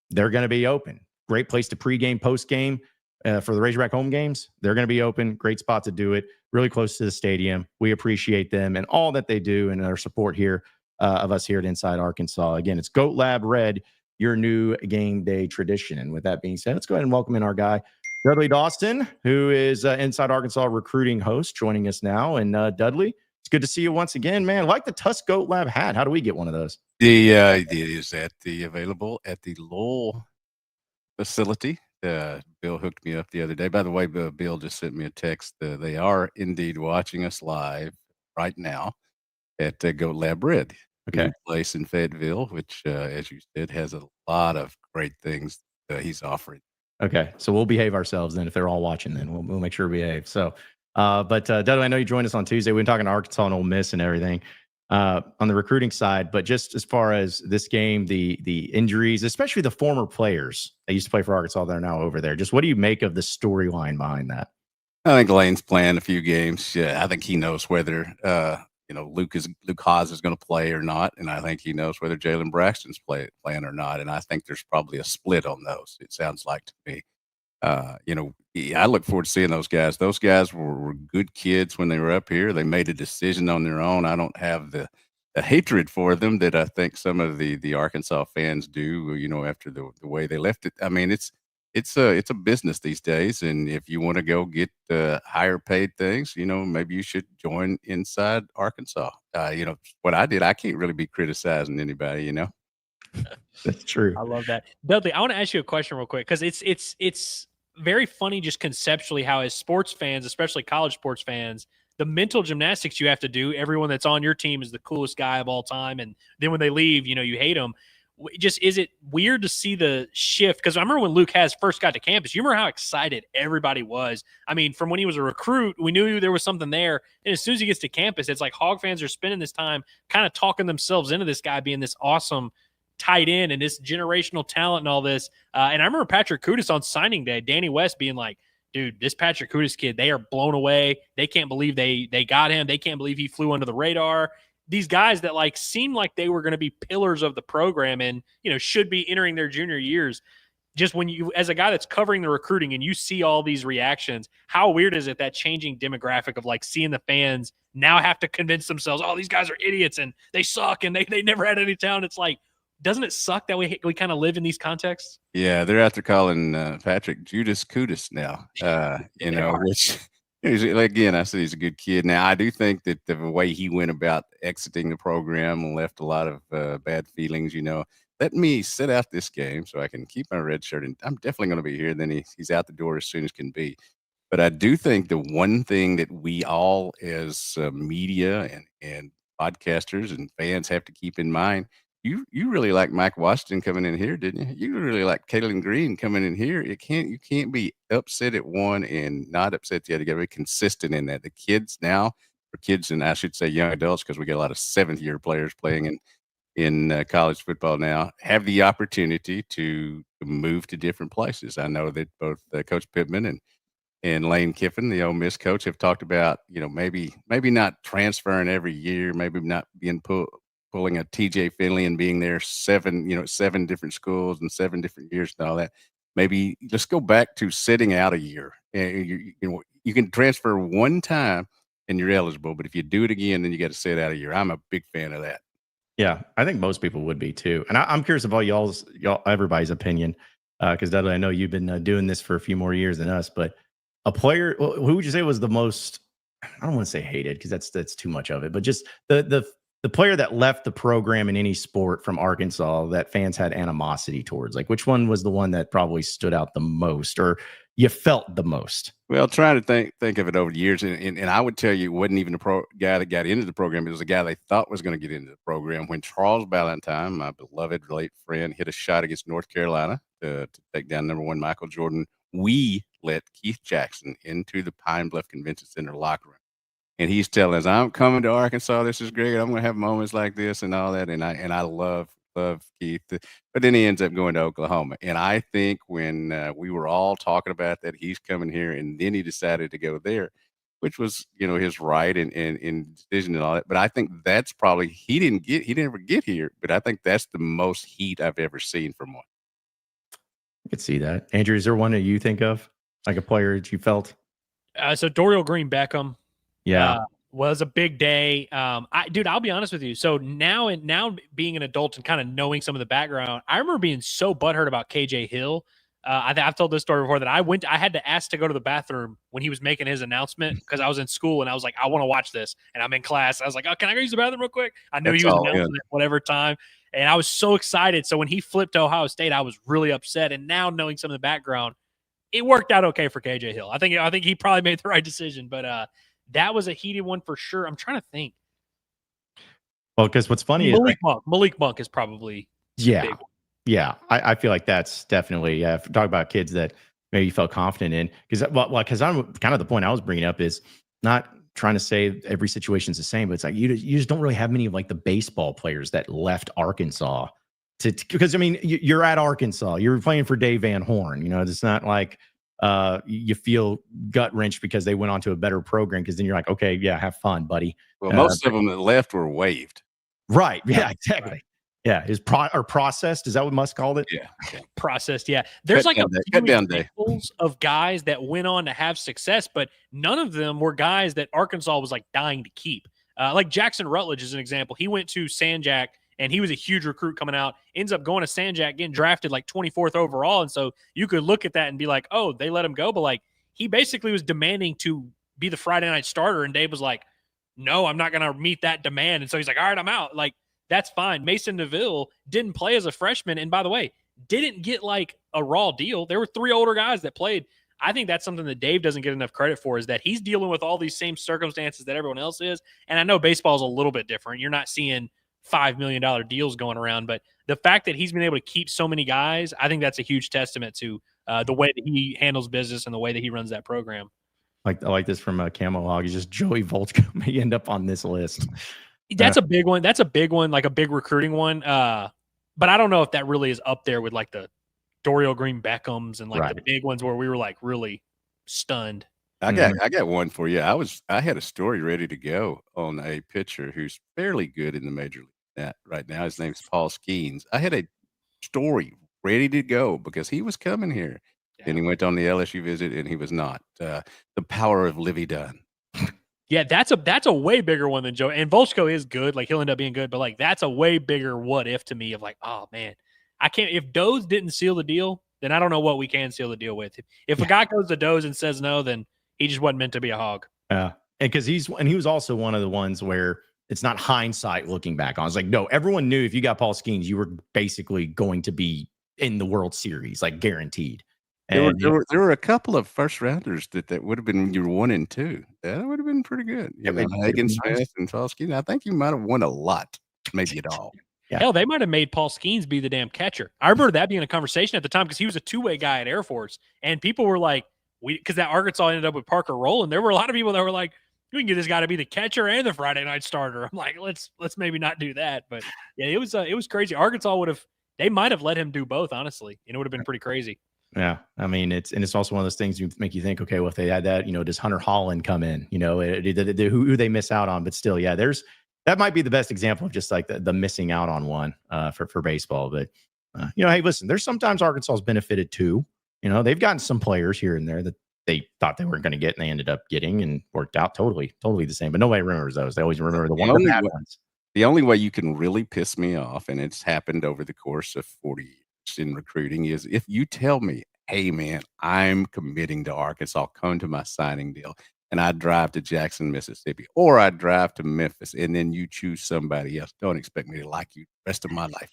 they're going to be open. Great place to pregame, postgame for the Razorback home games. They're going to be open. Great spot to do it. Really close to the stadium. We appreciate them and all that they do and their support here of us here at Inside Arkansas. Again, it's Goat Lab Red, your new game day tradition. And with that being said, let's go ahead and welcome in our guy, Dudley Dawson, who is Inside Arkansas recruiting host, joining us now. And Dudley, it's good to see you once again, man. I like the Tusk Goat Lab hat. How do we get one of those? It is available at the Lowell facility. Bill hooked me up the other day. By the way, Bill just sent me a text. They are indeed watching us live right now at Goat Lab Red. Okay. Place in Fayetteville, which, as you said, has a lot of great things he's offering. Okay, so we'll behave ourselves then. If they're all watching, then we'll make sure we behave. So, but Dudley, I know you joined us on Tuesday. We've been talking to Arkansas and Ole Miss and everything on the recruiting side. But just as far as this game, the injuries, especially the former players that used to play for Arkansas that are now over there, just what do you make of the storyline behind that? I think Lane's playing a few games. Yeah, I think he knows whether Luke Haas is going to play or not, and I think he knows whether Jalen Braxton's playing or not. And I think there's probably a split on those. It sounds like to me. I look forward to seeing those guys. Those guys were good kids when they were up here. They made a decision on their own. I don't have the hatred for them that I think some of the Arkansas fans do. After the way they left it. I mean, it's a business these days, and if you want to go get higher paid things, maybe you should join Inside Arkansas. What I did, I can't really be criticizing anybody. That's true. I love that, Dudley. I want to ask you a question real quick because it's very funny just conceptually how, as sports fans, especially college sports fans, the mental gymnastics you have to do. Everyone that's on your team is the coolest guy of all time, and then when they leave, you hate them. Just, is it weird to see the shift? Because I remember when Luke Haas first got to campus, you remember how excited everybody was. I mean, from when he was a recruit, we knew there was something there. And as soon as he gets to campus, it's like Hog fans are spending this time kind of talking themselves into this guy being this awesome tight end and this generational talent and all this. And I remember Patrick Kudus on signing day, Danny West being like, dude, this Patrick Kudus kid, they are blown away. They can't believe they got him. They can't believe he flew under the radar. These guys that seemed like they were going to be pillars of the program and, should be entering their junior years. Just when you, as a guy that's covering the recruiting and you see all these reactions, how weird is it, that changing demographic of seeing the fans now have to convince themselves, oh, these guys are idiots and they suck and they never had any talent. It's like, doesn't it suck that we kind of live in these contexts? Yeah, they're out there calling Patrick Judas Kudus now, which – again, I said he's a good kid. Now, I do think that the way he went about exiting the program left a lot of bad feelings. Let me sit out this game so I can keep my red shirt, and I'm definitely going to be here. Then he's out the door as soon as can be. But I do think the one thing that we all as media and podcasters and fans have to keep in mind, you really like Mike Washington coming in here, didn't you? You really like Kaylin Green coming in here. You can't be upset at one and not upset the other. You got to be consistent in that. The kids now, or kids, and I should say young adults, because we get a lot of seventh-year players playing in college football now, have the opportunity to move to different places. I know that both Coach Pittman and Lane Kiffin, the Ole Miss coach, have talked about maybe not transferring every year, maybe not being pulling a TJ Finley and being there seven different schools and 7 different years and all that. Maybe just go back to sitting out a year. And you can transfer one time and you're eligible, but if you do it again, then you got to sit out a year. I'm a big fan of that. Yeah, I think most people would be too. And I'm curious about everybody's opinion, because Dudley, I know you've been doing this for a few more years than us, but a player, who would you say was the most, I don't want to say hated because that's too much of it, but just the player that left the program in any sport from Arkansas that fans had animosity towards? Which one was the one that probably stood out the most, or you felt the most? Well, trying to think of it over the years, and I would tell you, it wasn't even the guy that got into the program. It was a guy they thought was going to get into the program when Charles Ballantyne, my beloved late friend, hit a shot against North Carolina to take down #1 Michael Jordan. We let Keith Jackson into the Pine Bluff Convention Center locker room. And he's telling us, I'm coming to Arkansas. This is great. I'm going to have moments like this and all that. And I love Keith. But then he ends up going to Oklahoma. And I think when we were all talking about that, he's coming here, and then he decided to go there, which was, his right and decision and all that. But I think that's probably, he didn't ever get here, but I think that's the most heat I've ever seen from one. I could see that. Andrew, is there one that you think of, like a player that you felt? So Dorial Green Beckham. Yeah. Was a big day. Dude, I'll be honest with you. So now being an adult and kind of knowing some of the background, I remember being so butthurt about KJ Hill. I've told this story before that I had to ask to go to the bathroom when he was making his announcement because I was in school and I was like, I want to watch this. And I'm in class. I was like, oh, can I go use the bathroom real quick? I knew he was announcing at whatever time. And I was so excited. So when he flipped to Ohio State, I was really upset. And now knowing some of the background, it worked out okay for KJ Hill. I think he probably made the right decision, but that was a heated one for sure. I'm trying to think. Well, because what's funny is Malik Monk is probably big one. Yeah. I feel like that's definitely talk about kids that maybe you felt confident in, because I'm kind of the point I was bringing up is not trying to say every situation's the same, but it's like you just don't really have many of like the baseball players that left Arkansas because I mean you're at Arkansas, you're playing for Dave Van Horn, it's not like you feel gut wrenched because they went on to a better program, because then you're like, okay, yeah, have fun, buddy. Well, most of them that left were waived. Right. Yeah, exactly. Yeah. Or processed. Is that what Musk called it? Yeah. Processed. Yeah. There's cut down examples of guys that went on to have success, but none of them were guys that Arkansas was like dying to keep. Like Jackson Rutledge is an example. He went to Sanjak, and he was a huge recruit coming out, ends up going to Sanjak, getting drafted like 24th overall. And so you could look at that and be like, oh, they let him go. But like, he basically was demanding to be the Friday night starter. And Dave was like, no, I'm not going to meet that demand. And so he's like, all right, I'm out. Like, that's fine. Mason DeVille didn't play as a freshman. And by the way, didn't get like a raw deal. There were 3 older guys that played. I think that's something that Dave doesn't get enough credit for, is that he's dealing with all these same circumstances that everyone else is. And I know baseball is a little bit different. You're not seeing $5 million deals going around, but the fact that he's been able to keep so many guys, I think that's a huge testament to the way that he handles business and the way that he runs that program. I like this from Camo Hog. He's just Joey Volchko may end up on this list. That's a big one. That's a big one, like a big recruiting one. But I don't know if that really is up there with like the Dorial Green Beckhams and like the big ones where we were like really stunned. I got one for you. I had a story ready to go on a pitcher who's fairly good in the major league right now. His name's Paul Skeens. I had a story ready to go because he was coming here. Yeah. And he went on the LSU visit and he was not. The power of Livy Dunn. Yeah, that's a way bigger one than Joe. And Volchko is good. Like, he'll end up being good, but like that's a way bigger what if to me of like, oh man, I can't. If Doze didn't seal the deal, then I don't know what we can seal the deal with. If a guy goes to Doze and says no, then he just wasn't meant to be a Hog. Yeah, and because he was also one of the ones where it's not hindsight looking back on. It's like, no, everyone knew if you got Paul Skeens, you were basically going to be in the World Series, like guaranteed. And there were a couple of first rounders that would have been your 1 and 2. That would have been pretty good. Hagen Smith and Paul Skeens. I think you might have won a lot, maybe it all. Yeah. Hell, they might have made Paul Skeens be the damn catcher. I remember that being a conversation at the time because he was a 2-way guy at Air Force, and people were like, because that Arkansas ended up with Parker Rowland. There were a lot of people that were like, we can get this guy to be the catcher and the Friday night starter. I'm like, let's maybe not do that. But yeah, it was crazy. Arkansas they might have let him do both, honestly, and it would have been pretty crazy. Yeah, I mean, it's also one of those things you make you think, okay, well, if they had that, does Hunter Holland come in? Who they miss out on? But still, yeah, that might be the best example of just like the missing out on one for baseball. But hey, listen, there's sometimes Arkansas's benefited too. They've gotten some players here and there that they thought they weren't going to get, and they ended up getting, and worked out totally the same. But nobody remembers those. They always remember the bad ones. The only way you can really piss me off, and it's happened over the course of 40 years in recruiting, is if you tell me, hey man, I'm committing to Arkansas, come to my signing deal, and I drive to Jackson, Mississippi, or I drive to Memphis, and then you choose somebody else. Don't expect me to like you the rest of my life.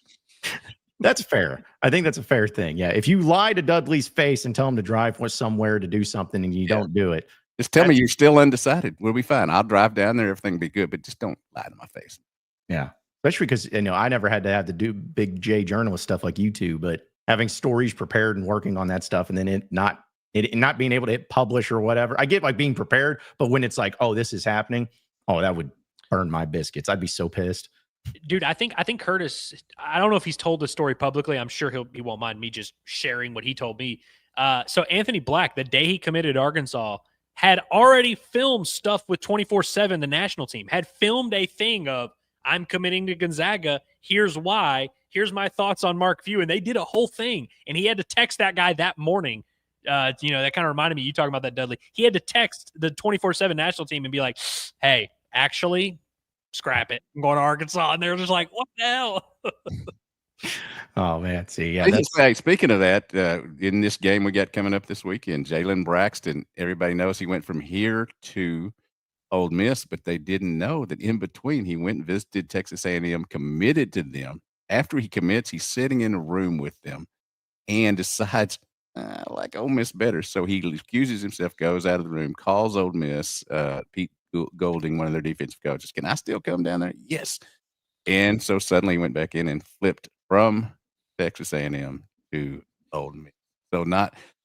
That's fair. I think that's a fair thing. Yeah. If you lie to Dudley's face and tell him to drive somewhere to do something and you don't do it, just tell me you're still undecided. We'll be fine. I'll drive down there. Everything will be good, but just don't lie to my face. Yeah. Especially because, I never had to have to do big J journalist stuff like you two, but having stories prepared and working on that stuff and then it not it not being able to hit publish or whatever. I get like being prepared, but when it's like, oh, this is happening, oh, that would burn my biscuits. I'd be so pissed. Dude, I think Curtis, I don't know if he's told the story publicly. I'm sure he won't mind me just sharing what he told me. So Anthony Black, the day he committed to Arkansas, had already filmed stuff with 24/7, the national team, had filmed a thing of, I'm committing to Gonzaga. Here's why. Here's my thoughts on Mark Few. And they did a whole thing. And he had to text that guy that morning. That kind of reminded me, you talking about that, Dudley. He had to text the 24/7 national team and be like, hey, actually, scrap it. I'm going to Arkansas. And they're just like, what the hell? Oh, man. See, yeah. Speaking of that, in this game we got coming up this weekend, Jalen Braxton, everybody knows he went from here to Ole Miss, but they didn't know that in between he went and visited Texas A&M, committed to them. After he commits, he's sitting in a room with them and decides, I like Ole Miss better. So he excuses himself, goes out of the room, calls Ole Miss, Pete Golding, one of their defensive coaches. Can I still come down there? Yes. And so suddenly he went back in and flipped from Texas A&M to Ole Miss.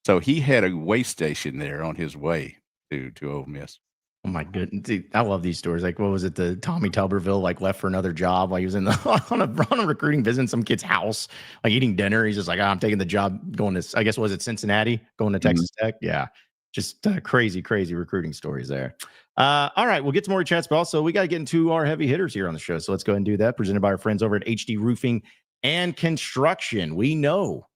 So he had a way station there on his way to Ole Miss. Oh my goodness. Dude, I love these stories. Like, what was it? The Tommy Tuberville, like, left for another job while he was on a recruiting visit in some kid's house, like eating dinner. He's just like, I'm taking the job going to, I guess, was it Cincinnati, going to Texas Tech? Yeah. Just crazy recruiting stories there. All right. We'll get to more chats, but also we got to get into our heavy hitters here on the show. So let's go ahead and do that. Presented by our friends over at HD Roofing and Construction. We know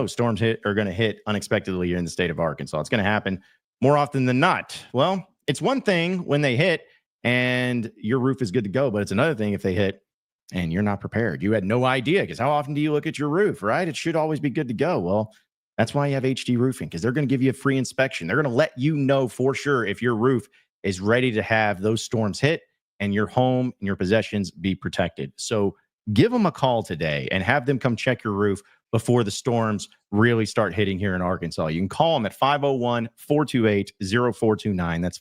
storms are going to hit unexpectedly here in the state of Arkansas. It's going to happen more often than not. Well, it's one thing when they hit and your roof is good to go, but it's another thing if they hit and you're not prepared. You had no idea, because how often do you look at your roof, right? It should always be good to go. Well, that's why you have HD Roofing, because they're going to give you a free inspection. They're going to let you know for sure if your roof is ready to have those storms hit and your home and your possessions be protected. So give them a call today and have them come check your roof before the storms really start hitting here in Arkansas. You can call them at 501-428-0429. That's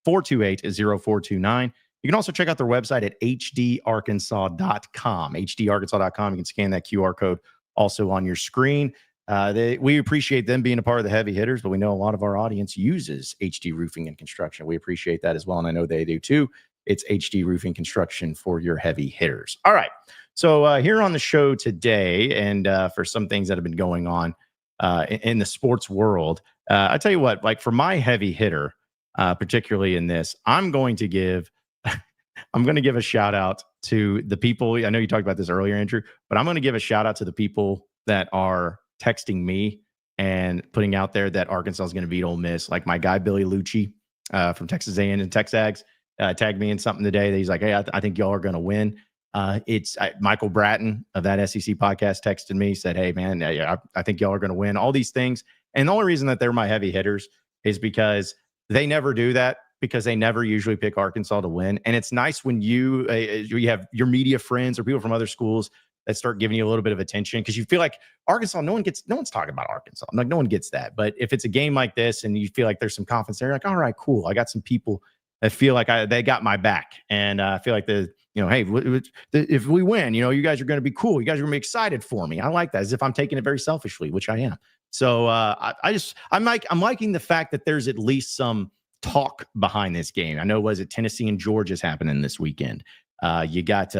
501-428-0429. You can also check out their website at hdarkansas.com. hdarkansas.com. You can scan that QR code also on your screen. We appreciate them being a part of the heavy hitters, but we know a lot of our audience uses HD Roofing and Construction. We appreciate that as well, and I know they do too. It's HD Roofing Construction for your heavy hitters. All right. So here on the show today, and for some things that have been going on in the sports world, I tell you what, like for my heavy hitter, particularly in this, I'm going to give a shout out to the people. I know you talked about this earlier, Andrew, but I'm going to give a shout out to the people that are texting me and putting out there that Arkansas is going to beat Ole Miss. Like my guy Billy Lucci from Texas A&M and Texags tagged me in something today that he's like, hey, I think y'all are going to win. It's Michael Bratton of that SEC podcast texted me, said, hey, man, I think y'all are going to win. All these things. And the only reason that they're my heavy hitters is because they never do that, because they never usually pick Arkansas to win. And it's nice when you have your media friends or people from other schools that start giving you a little bit of attention, because you feel like Arkansas, no one's talking about Arkansas. Like no one gets that. But if it's a game like this and you feel like there's some confidence there, you're like, all right, cool. I got some people that feel like they got my back. And I feel like hey, if we win, you guys are going to be cool. You guys are going to be excited for me. I like that, as if I'm taking it very selfishly, which I am. So I'm liking the fact that there's at least some talk behind this game. I know, was it Tennessee and Georgia's happening this weekend? You got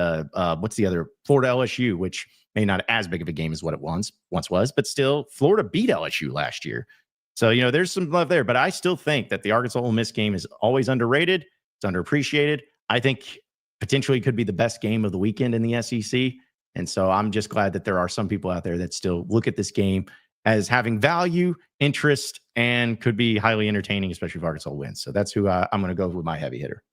what's the other, Florida LSU, which may not as big of a game as what it once was, but still Florida beat LSU last year. So, there's some love there, but I still think that the Arkansas Ole Miss game is always underrated. It's underappreciated. I think potentially could be the best game of the weekend in the SEC. And so I'm just glad that there are some people out there that still look at this game as having value, interest, and could be highly entertaining, especially if Arkansas wins. So that's who I'm going to go with my heavy hitter.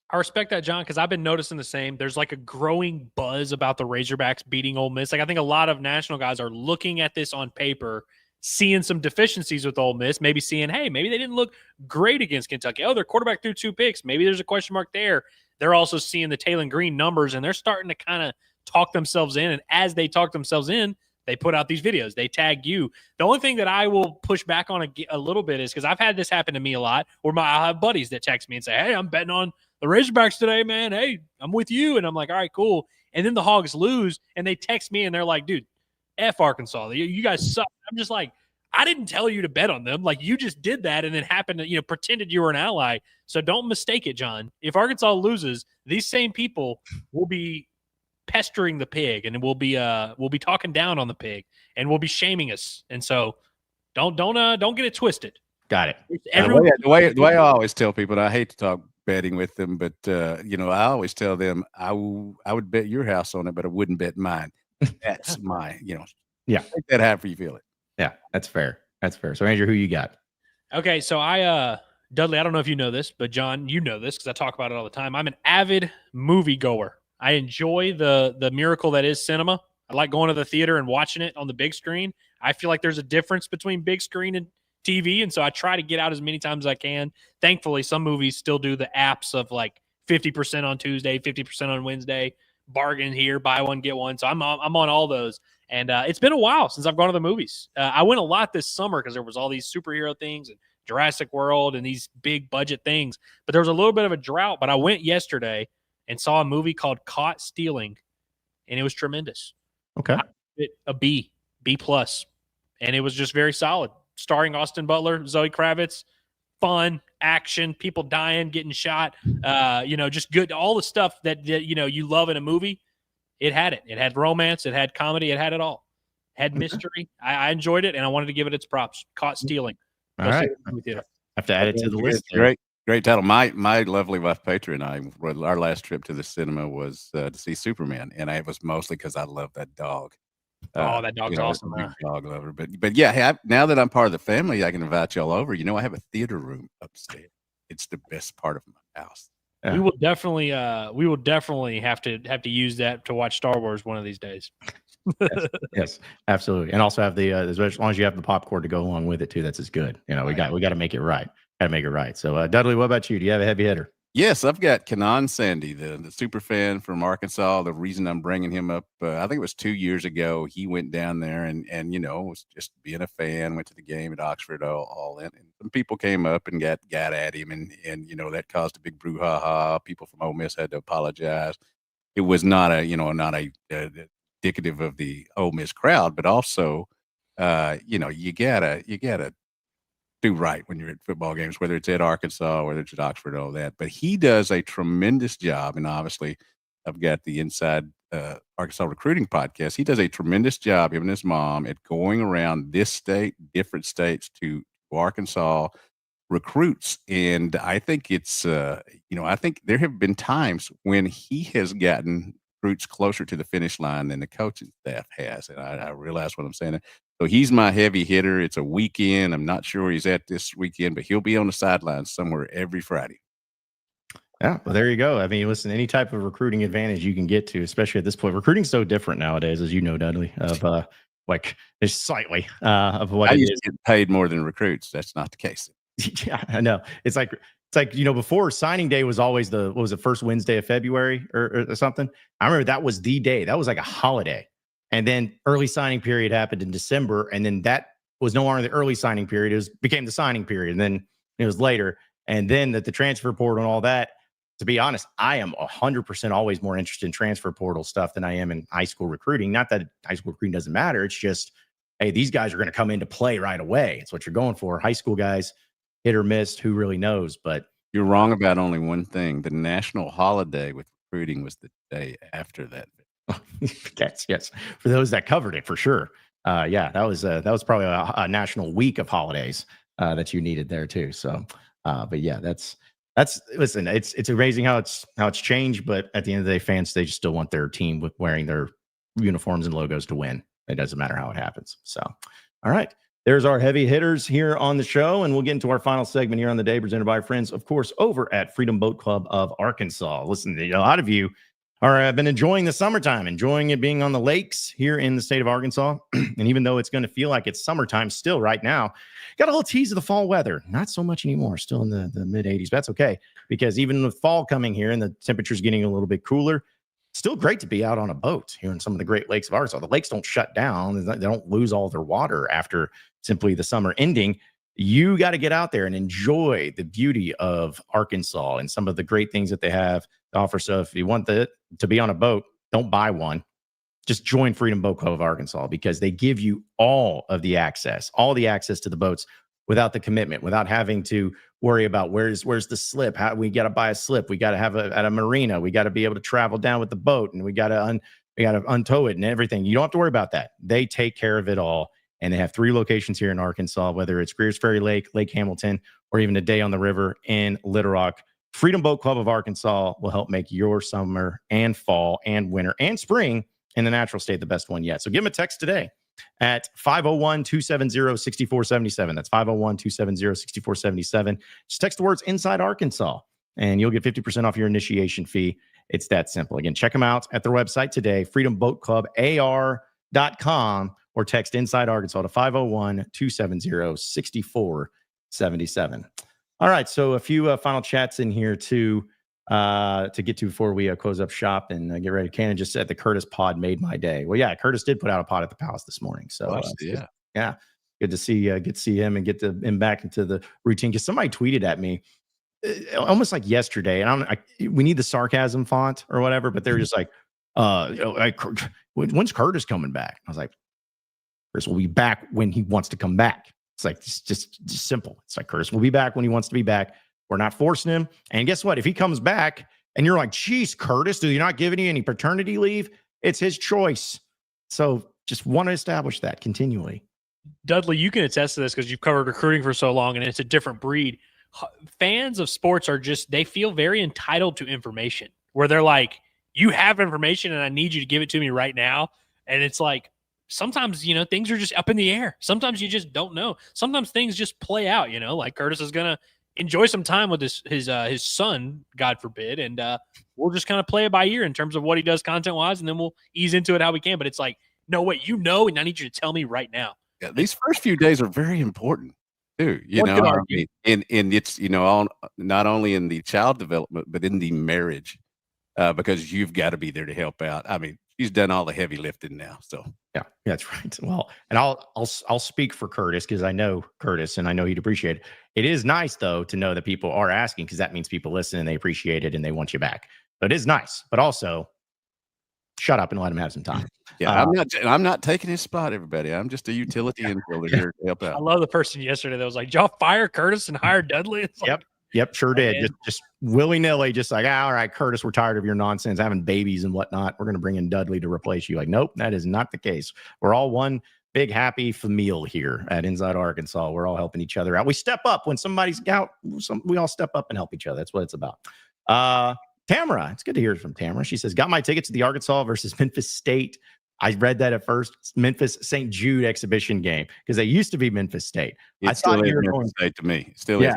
I respect that, John, because I've been noticing the same. There's like a growing buzz about the Razorbacks beating Ole Miss. Like I think a lot of national guys are looking at this on paper, seeing some deficiencies with Ole Miss, maybe seeing, hey, maybe they didn't look great against Kentucky. Oh, their quarterback threw 2 picks. Maybe there's a question mark there. They're also seeing the Taylor Green numbers, and they're starting to kind of talk themselves in. And as they talk themselves in, they put out these videos. They tag you. The only thing that I will push back on a little bit is, because I've had this happen to me a lot, where I have buddies that text me and say, hey, I'm betting on the Razorbacks today, man. Hey, I'm with you. And I'm like, all right, cool. And then the Hogs lose, and they text me, and they're like, dude, F Arkansas. You guys suck. I'm just like, I didn't tell you to bet on them. Like, you just did that and then happened to, pretended you were an ally. So don't mistake it, John. If Arkansas loses, these same people will be pestering the pig, and we'll be talking down on the pig, and we'll be shaming us. And so don't get it twisted. Got it. The way I always tell people, and I hate to talk betting with them, but I always tell them I would bet your house on it, but I wouldn't bet mine. That's my, yeah. Make that however you feel it. Yeah, that's fair. That's fair. So Andrew, who you got? Okay, so Dudley, I don't know if you know this, but John, you know this because I talk about it all the time. I'm an avid movie goer. I enjoy the miracle that is cinema. I like going to the theater and watching it on the big screen. I feel like there's a difference between big screen and TV, and so I try to get out as many times as I can. Thankfully, some movies still do the apps of like 50% on Tuesday, 50% on Wednesday, bargain here, buy one, get one. So I'm on all those. And it's been a while since I've gone to the movies. I went a lot this summer because there was all these superhero things and Jurassic World and these big budget things. But there was a little bit of a drought. But I went yesterday and saw a movie called Caught Stealing, and it was tremendous. Okay. A B+. And it was just very solid. Starring Austin Butler, Zoe Kravitz, fun, action, people dying, getting shot, just good. All the stuff that you love in a movie. It had it. It had romance. It had comedy. It had it all. It had mystery. I enjoyed it, and I wanted to give it its props. Caught Stealing. All right. I have to add it to the list. Great title. My lovely wife, Petra, and I, our last trip to the cinema was to see Superman, and it was mostly because I love that dog. That dog's awesome. I'm a big dog lover. But yeah, now that I'm part of the family, I can invite y'all over. I have a theater room upstairs. It's the best part of my house. Yeah. We will definitely have to use that to watch Star Wars one of these days. yes, absolutely. And also have the as long as you have the popcorn to go along with it too, that's as good. We got to make it right. Got to make it right. So Dudley, what about you? Do you have a heavy hitter? Yes, I've got Kanan Sandy, the super fan from Arkansas. The reason I'm bringing him up, I think it was 2 years ago. He went down there and was just being a fan. Went to the game at Oxford, all in. And some people came up and got at him, and that caused a big brouhaha. People from Ole Miss had to apologize. It was not indicative of the Ole Miss crowd, but also, you gotta do right when you're at football games, whether it's at Arkansas, whether it's at Oxford, all that. But he does a tremendous job, and obviously I've got the Inside Arkansas Recruiting podcast. He does a tremendous job, him and his mom, at going around this state, different states to Arkansas recruits. And I think it's, I think there have been times when he has gotten recruits closer to the finish line than the coaching staff has. And I realize what I'm saying. So he's my heavy hitter. It's a weekend. I'm not sure where he's at this weekend, but he'll be on the sidelines somewhere every Friday. Yeah, well, there you go. I mean, listen, any type of recruiting advantage you can get to, especially at this point. Recruiting's so different nowadays, as you know, Dudley, of it's slightly of what I it used is. to get paid more than recruits. That's not the case. Yeah, I know. It's like before signing day was always first Wednesday of February or something. I remember that was the day. That was like a holiday. And then early signing period happened in December, and then that was no longer the early signing period. It became the signing period, and then it was later. And then the transfer portal and all that. To be honest, I am 100% always more interested in transfer portal stuff than I am in high school recruiting. Not that high school recruiting doesn't matter. It's just, hey, these guys are going to come into play right away. It's what you're going for. High school guys, hit or miss, who really knows? But you're wrong about only one thing. The national holiday with recruiting was the day after that. yes. For those that covered it, for sure. That was probably a national week of holidays that you needed there too. So, but yeah, that's listen. It's amazing how it's changed. But at the end of the day, fans, they just still want their team with wearing their uniforms and logos to win. It doesn't matter how it happens. So, all right. There's our heavy hitters here on the show, and we'll get into our final segment here on the day, presented by our friends, of course, over at Freedom Boat Club of Arkansas. Listen, a lot of you have been enjoying the summertime, enjoying it being on the lakes here in the state of Arkansas. And even though it's going to feel like it's summertime still right now, got a little tease of the fall weather. Not so much anymore, still in the mid 80s. But that's okay, because even with fall coming here and the temperatures getting a little bit cooler, still great to be out on a boat here in some of the Great Lakes of Arkansas. The lakes don't shut down. They don't lose all their water after simply the summer ending. You got to get out there and enjoy the beauty of Arkansas and some of the great things that they have to offer. So if you want to be on a boat, don't buy one. just join Freedom Boat Club of Arkansas, because they give you all the access to the boats without the commitment, without having to worry about where's the slip. How we got to buy a slip. We got to have at a marina. We got to be able to travel down with the boat, and we got to untow it and everything. You don't have to worry about that. They take care of it all. And they have 3 locations here in Arkansas, whether it's Greers Ferry Lake, Lake Hamilton, or even a day on the river in Little Rock. Freedom Boat Club of Arkansas will help make your summer and fall and winter and spring in the natural state the best one yet. So give them a text today at 501-270-6477. That's 501-270-6477. Just text the words Inside Arkansas, and you'll get 50% off your initiation fee. It's that simple. Again, check them out at their website today, freedomboatclubar.com, or text Inside Arkansas to 501-270-6477. All right, so a few final chats in here to get to before we close up shop and get ready. Cannon just said the Curtis pod made my day. Well, yeah, Curtis did put out a pod at the Palace this morning. So yeah, good to see him and get him back into the routine. Because somebody tweeted at me almost like yesterday, and we need the sarcasm font or whatever, but they're just like, when's Curtis coming back? I was like, Curtis will be back when he wants to come back. It's like just simple. It's like Curtis will be back when he wants to be back. We're not forcing him. And guess what? If he comes back and you're like, geez, Curtis, do you not giving you any paternity leave? It's his choice. So just want to establish that continually. Dudley, you can attest to this because you've covered recruiting for so long, and it's a different breed. Fans of sports they feel very entitled to information, where they're like, you have information and I need you to give it to me right now. And it's like, sometimes, things are just up in the air. Sometimes you just don't know. Sometimes things just play out, like Curtis is going to enjoy some time with his son, God forbid. And we'll just kind of play it by ear in terms of what he does content wise. And then we'll ease into it how we can. But it's like, no, wait, and I need you to tell me right now. Yeah, these first few days are very important too. And it's, not only in the child development, but in the marriage, because you've got to be there to help out. I mean, he's done all the heavy lifting now. So yeah, that's right. Well, and I'll speak for Curtis, because I know Curtis and I know he'd appreciate it. It is nice though to know that people are asking, because that means people listen and they appreciate it and they want you back. So it is nice, but also shut up and let him have some time. Yeah, I'm not taking his spot, everybody. I'm just a utility infielder here to help out. I love the person yesterday that was like, y'all fire Curtis and hire Dudley? It's like, Yep, sure did. Just willy-nilly, just like, all right, Curtis, we're tired of your nonsense, having babies and whatnot. We're going to bring in Dudley to replace you. Like, nope, that is not the case. We're all one big happy family here at Inside Arkansas. We're all helping each other out. We step up when somebody's out. We all step up and help each other. That's what it's about. Tamara, it's good to hear from Tamara. She says, got my tickets to the Arkansas versus Memphis State. I read that at first, Memphis St. Jude exhibition game, because they used to be Memphis State. I thought you were going State to me. Still is.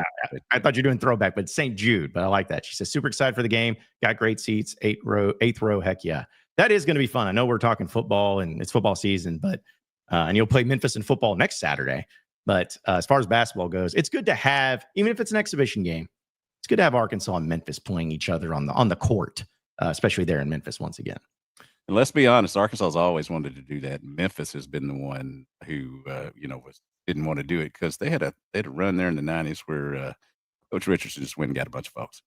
I thought you were doing throwback, but St. Jude. But I like that. She says, super excited for the game. Got great seats, eighth row. Heck yeah, that is going to be fun. I know we're talking football and it's football season, but and you'll play Memphis in football next Saturday. But as far as basketball goes, it's good to have, even if it's an exhibition game, it's good to have Arkansas and Memphis playing each other on the court, especially there in Memphis once again. And let's be honest, Arkansas has always wanted to do that. Memphis has been the one who, didn't want to do it, because they had a run there in the 90s where Coach Richardson just went and got a bunch of folks.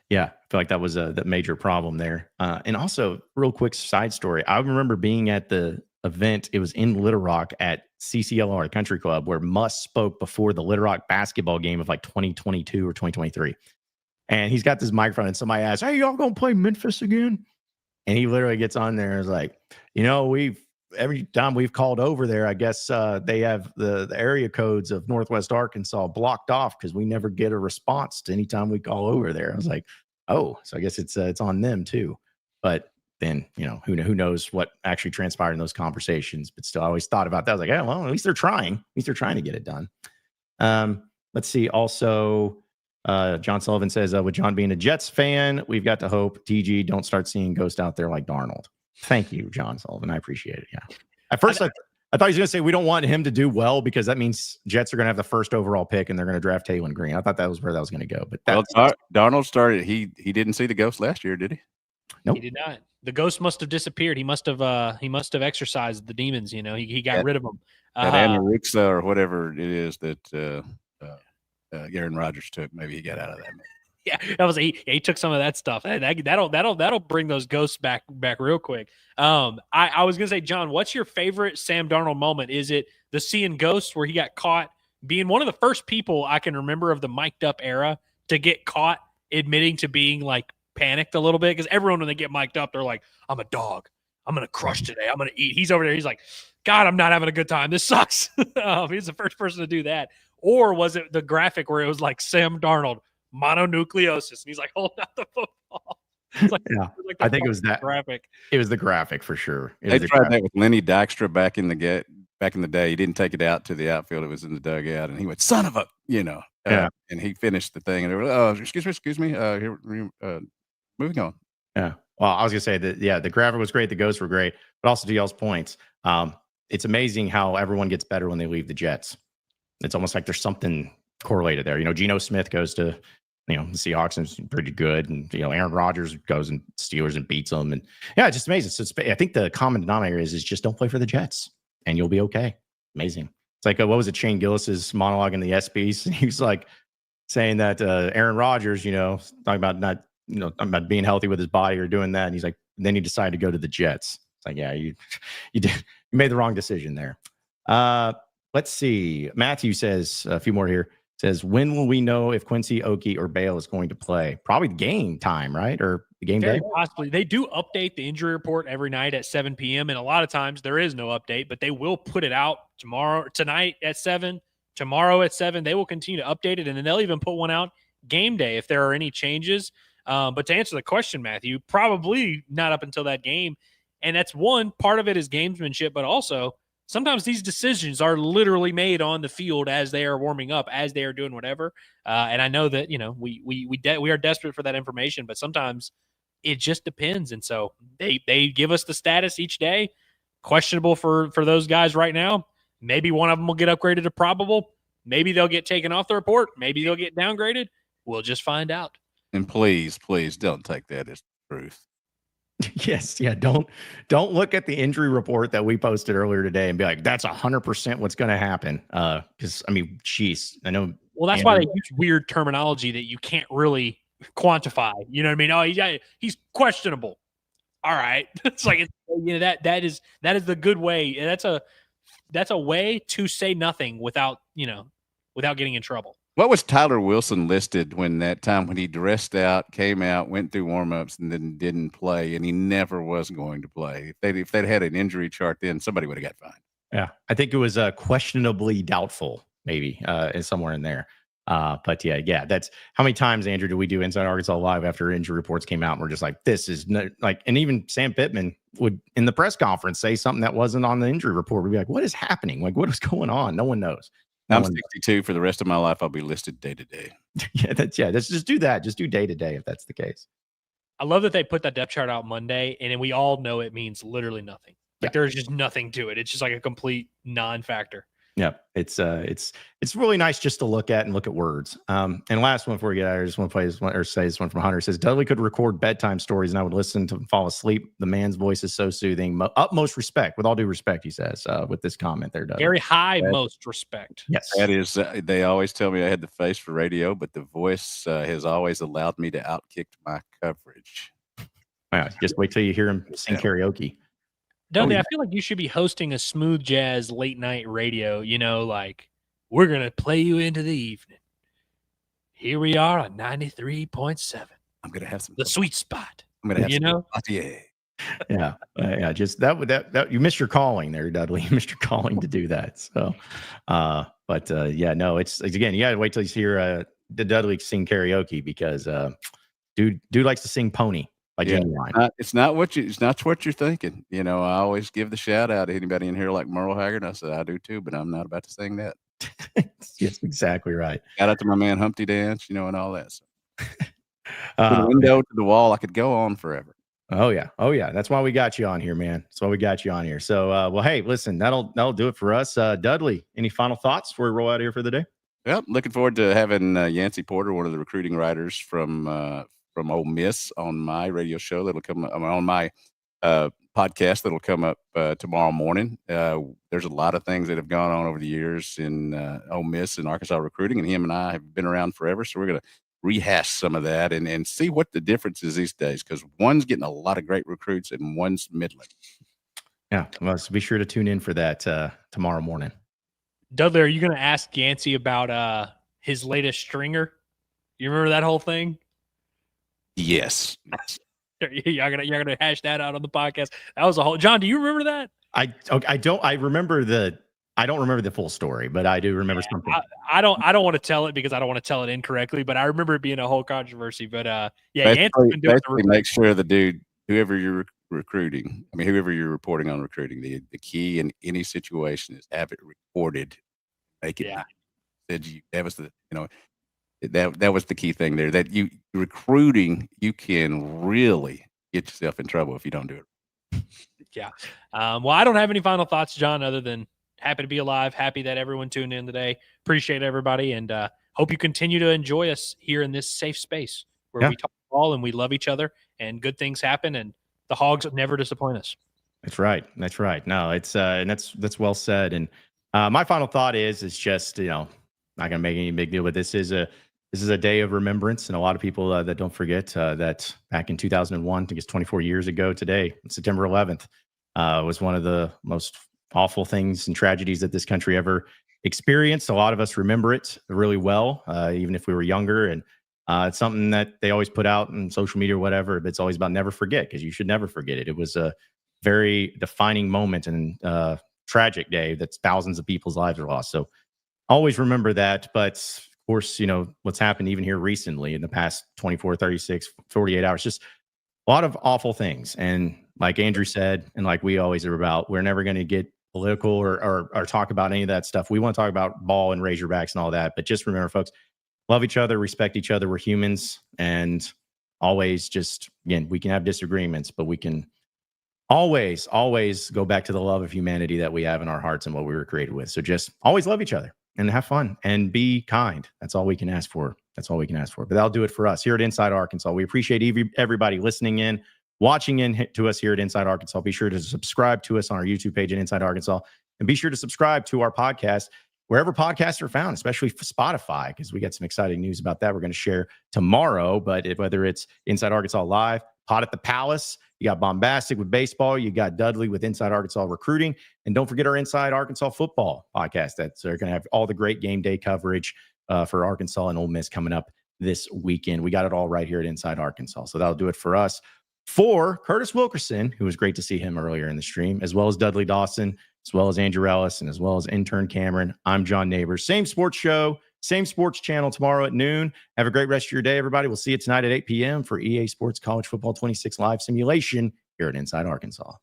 Yeah, I feel like that was the major problem there. And also, real quick side story. I remember being at the event. It was in Little Rock at CCLR, the country club, where Muss spoke before the Little Rock basketball game of like 2022 or 2023. And he's got this microphone, and somebody asks, hey, y'all going to play Memphis again? And he literally gets on there and is like, every time we've called over there, I guess they have the area codes of Northwest Arkansas blocked off because we never get a response to any time we call over there. I was like, oh, so I guess it's on them too. But then, who knows what actually transpired in those conversations. But still, I always thought about that. I was like, yeah, well, at least they're trying. At least they're trying to get it done. Let's see. Also, John Sullivan says, with John being a Jets fan, we've got to hope TG don't start seeing ghosts out there like Darnold. Thank you, John Sullivan. I appreciate it. Yeah. At first, I thought he was going to say we don't want him to do well because that means Jets are going to have the first overall pick and they're going to draft Taylor Green. I thought that was where that was going to go. But Darnold started. He didn't see the ghost last year, did he? Nope. He did not. The ghost must have disappeared. He must have exorcised the demons. He got rid of them. Anorexia or whatever it is that Aaron Rodgers took. Maybe he got out of that. Yeah, that was he took some of that stuff. That'll bring those ghosts back real quick. I was gonna say, John, what's your favorite Sam Darnold moment? Is it the seeing ghosts where he got caught being one of the first people I can remember of the mic'd up era to get caught admitting to being like panicked a little bit? Because everyone, when they get mic'd up, they're like, I'm a dog. I'm gonna crush today. I'm gonna eat. He's over there. He's like, God, I'm not having a good time. This sucks. He's the first person to do that. Or was it the graphic where it was like Sam Darnold, mononucleosis, and he's like holding out the football? Like, yeah, I think it was that graphic. It was the graphic for sure. They tried that with Lenny Dykstra back in the day. He didn't take it out to the outfield; it was in the dugout, and he went, "Son of a," and he finished the thing, and they were, "Oh, excuse me, here, moving on." Yeah. Well, I was gonna say that. Yeah, the graphic was great. The ghosts were great, but also to y'all's points, it's amazing how everyone gets better when they leave the Jets. It's almost like there's something correlated there. Geno Smith goes to, the Seahawks and is pretty good. And, Aaron Rodgers goes and Steelers and beats them. And yeah, it's just amazing. So I think the common denominator is just don't play for the Jets and you'll be okay. Amazing. It's like, what was it? Shane Gillis's monologue in the ESPYs. And he was like saying that Aaron Rodgers, talking about not, about being healthy with his body or doing that. And he's like, then he decided to go to the Jets. It's like, yeah, you made the wrong decision there. Let's see. Matthew says a few more here. Says, when will we know if Quincy, Okie, or Bale is going to play? Probably game time, right? Or the game Very day? possibly. They do update the injury report every night at 7 p.m. And a lot of times there is no update, but they will put it out tonight at 7, tomorrow at 7. They will continue to update it, and then they'll even put one out game day if there are any changes. But to answer the question, Matthew, probably not up until that game. And that's one part of it is gamesmanship, but also sometimes these decisions are literally made on the field as they are warming up, as they are doing whatever. And I know that, we are desperate for that information, but sometimes it just depends. And so they give us the status each day. Questionable for those guys right now. Maybe one of them will get upgraded to probable. Maybe they'll get taken off the report. Maybe they'll get downgraded. We'll just find out. And please don't take that as truth. Yes. Yeah. Don't look at the injury report that we posted earlier today and be like, that's 100% what's going to happen. Cause geez, I know. Well, that's why they use weird terminology that you can't really quantify. You know what I mean? Oh, he's questionable. All right. It's like, that is the good way. That's a way to say nothing without getting in trouble. What was Tyler Wilson listed when he dressed out, came out, went through warmups, and then didn't play, and he never was going to play? If they'd had an injury chart, then somebody would have got fined. Yeah, I think it was questionably doubtful, maybe somewhere in there. But yeah, that's how many times, Andrew, do we do Inside Arkansas Live after injury reports came out, and we're just like, this is and even Sam Pittman would in the press conference say something that wasn't on the injury report. We'd be like, what is happening? Like, what is going on? No one knows. I'm 62 for the rest of my life. I'll be listed day to day. Let's just do that. Just do day to day if that's the case. I love that they put that depth chart out Monday, and then we all know it means literally nothing. Like there's just nothing to it. It's just like a complete non-factor. Yeah, it's really nice just to look at words. And last one before we get out of here, I just want to play this one or say this one from Hunter. It says Dudley could record bedtime stories and I would listen to fall asleep. The man's voice is so soothing. Utmost respect, with all due respect, he says, with this comment there, Dudley. Very high, most respect. Yes, that is. They always tell me I had the face for radio, but the voice has always allowed me to outkick my coverage. Wow, just wait till you hear him sing karaoke. Dudley, I feel like you should be hosting a smooth jazz late night radio, like we're going to play you into the evening. Here we are on 93.7. I'm going to have some. The sweet spot. I'm going to have some. Yeah. Just that you missed your calling there, Dudley. You missed your calling to do that. So, it's again, you got to wait till you hear the Dudley sing karaoke because dude likes to sing Pony. It's not what you're thinking. I always give the shout out to anybody in here like Merle Haggard. I said I do too, but I'm not about to sing that. Yes, exactly right. Shout out to my man Humpty Dance, and all that. So. From the window to the wall, I could go on forever. Oh yeah. That's why we got you on here, man. That's why we got you on here. So, hey, listen, that'll do it for us. Dudley, any final thoughts before we roll out of here for the day? Well, looking forward to having Yancey Porter, one of the recruiting writers from Ole Miss, on my radio show that'll come on my podcast that'll come up tomorrow morning. There's a lot of things that have gone on over the years in Ole Miss and Arkansas recruiting, and him and I have been around forever. So we're going to rehash some of that and see what the difference is these days, because one's getting a lot of great recruits and one's middling. Yeah, well, so be sure to tune in for that tomorrow morning. Dudley, are you going to ask Yancey about his latest stringer? You remember that whole thing? Yes. You're gonna hash that out on the podcast. That was a whole. John, do you remember that? I don't. I don't remember the full story, but I do remember something. I don't want to tell it because I don't want to tell it incorrectly, but I remember it being a whole controversy. But basically make sure the dude, whoever you're recruiting, whoever you're reporting on recruiting, the key in any situation is have it recorded. Make it. Yeah. That was the that was the key thing there. That you recruiting, you can really get yourself in trouble if you don't do it. Yeah. Well, I don't have any final thoughts, John, other than happy to be alive. Happy that everyone tuned in today. Appreciate everybody, and hope you continue to enjoy us here in this safe space where we talk ball and we love each other, and good things happen, and the Hogs never disappoint us. That's right. That's right. No, it's and that's well said. And my final thought is just not gonna make any big deal, but this is a day of remembrance, and a lot of people that don't forget that back in 2001, I think it's 24 years ago today, September 11th, was one of the most awful things and tragedies that this country ever experienced. A lot of us remember it really well, even if we were younger. And it's something that they always put out on social media or whatever, but it's always about never forget, because you should never forget it. It was a very defining moment and tragic day that thousands of people's lives are lost. So always remember that. But of course, what's happened even here recently in the past 24, 36, 48 hours, just a lot of awful things. And like Andrew said, and like we always are about, we're never going to get political or talk about any of that stuff. We want to talk about ball and Razorbacks and all that. But just remember, folks, love each other, respect each other. We're humans, and always just, again, we can have disagreements, but we can always go back to the love of humanity that we have in our hearts and what we were created with. So just always love each other and have fun and be kind. That's all we can ask for. But that'll do it for us here at Inside Arkansas. We appreciate everybody listening in, watching in to us here at Inside Arkansas. Be sure to subscribe to us on our YouTube page at Inside Arkansas, and be sure to subscribe to our podcast wherever podcasts are found, especially for Spotify, because we got some exciting news about that we're going to share tomorrow. But whether it's Inside Arkansas Live, Pod at the Palace, you got Bombastic with baseball, you got Dudley with Inside Arkansas recruiting, and don't forget our Inside Arkansas football podcast. They're going to have all the great game day coverage for Arkansas and Ole Miss coming up this weekend. We got it all right here at Inside Arkansas. So that'll do it for us. For Curtis Wilkerson, who was great to see him earlier in the stream, as well as Dudley Dawson, as well as Andrew Ellis, and as well as intern Cameron, I'm John Neighbors. Same sports show, same sports channel tomorrow at noon. Have a great rest of your day, everybody. We'll see you tonight at 8 p.m. for EA Sports College Football 26 live simulation here at Inside Arkansas.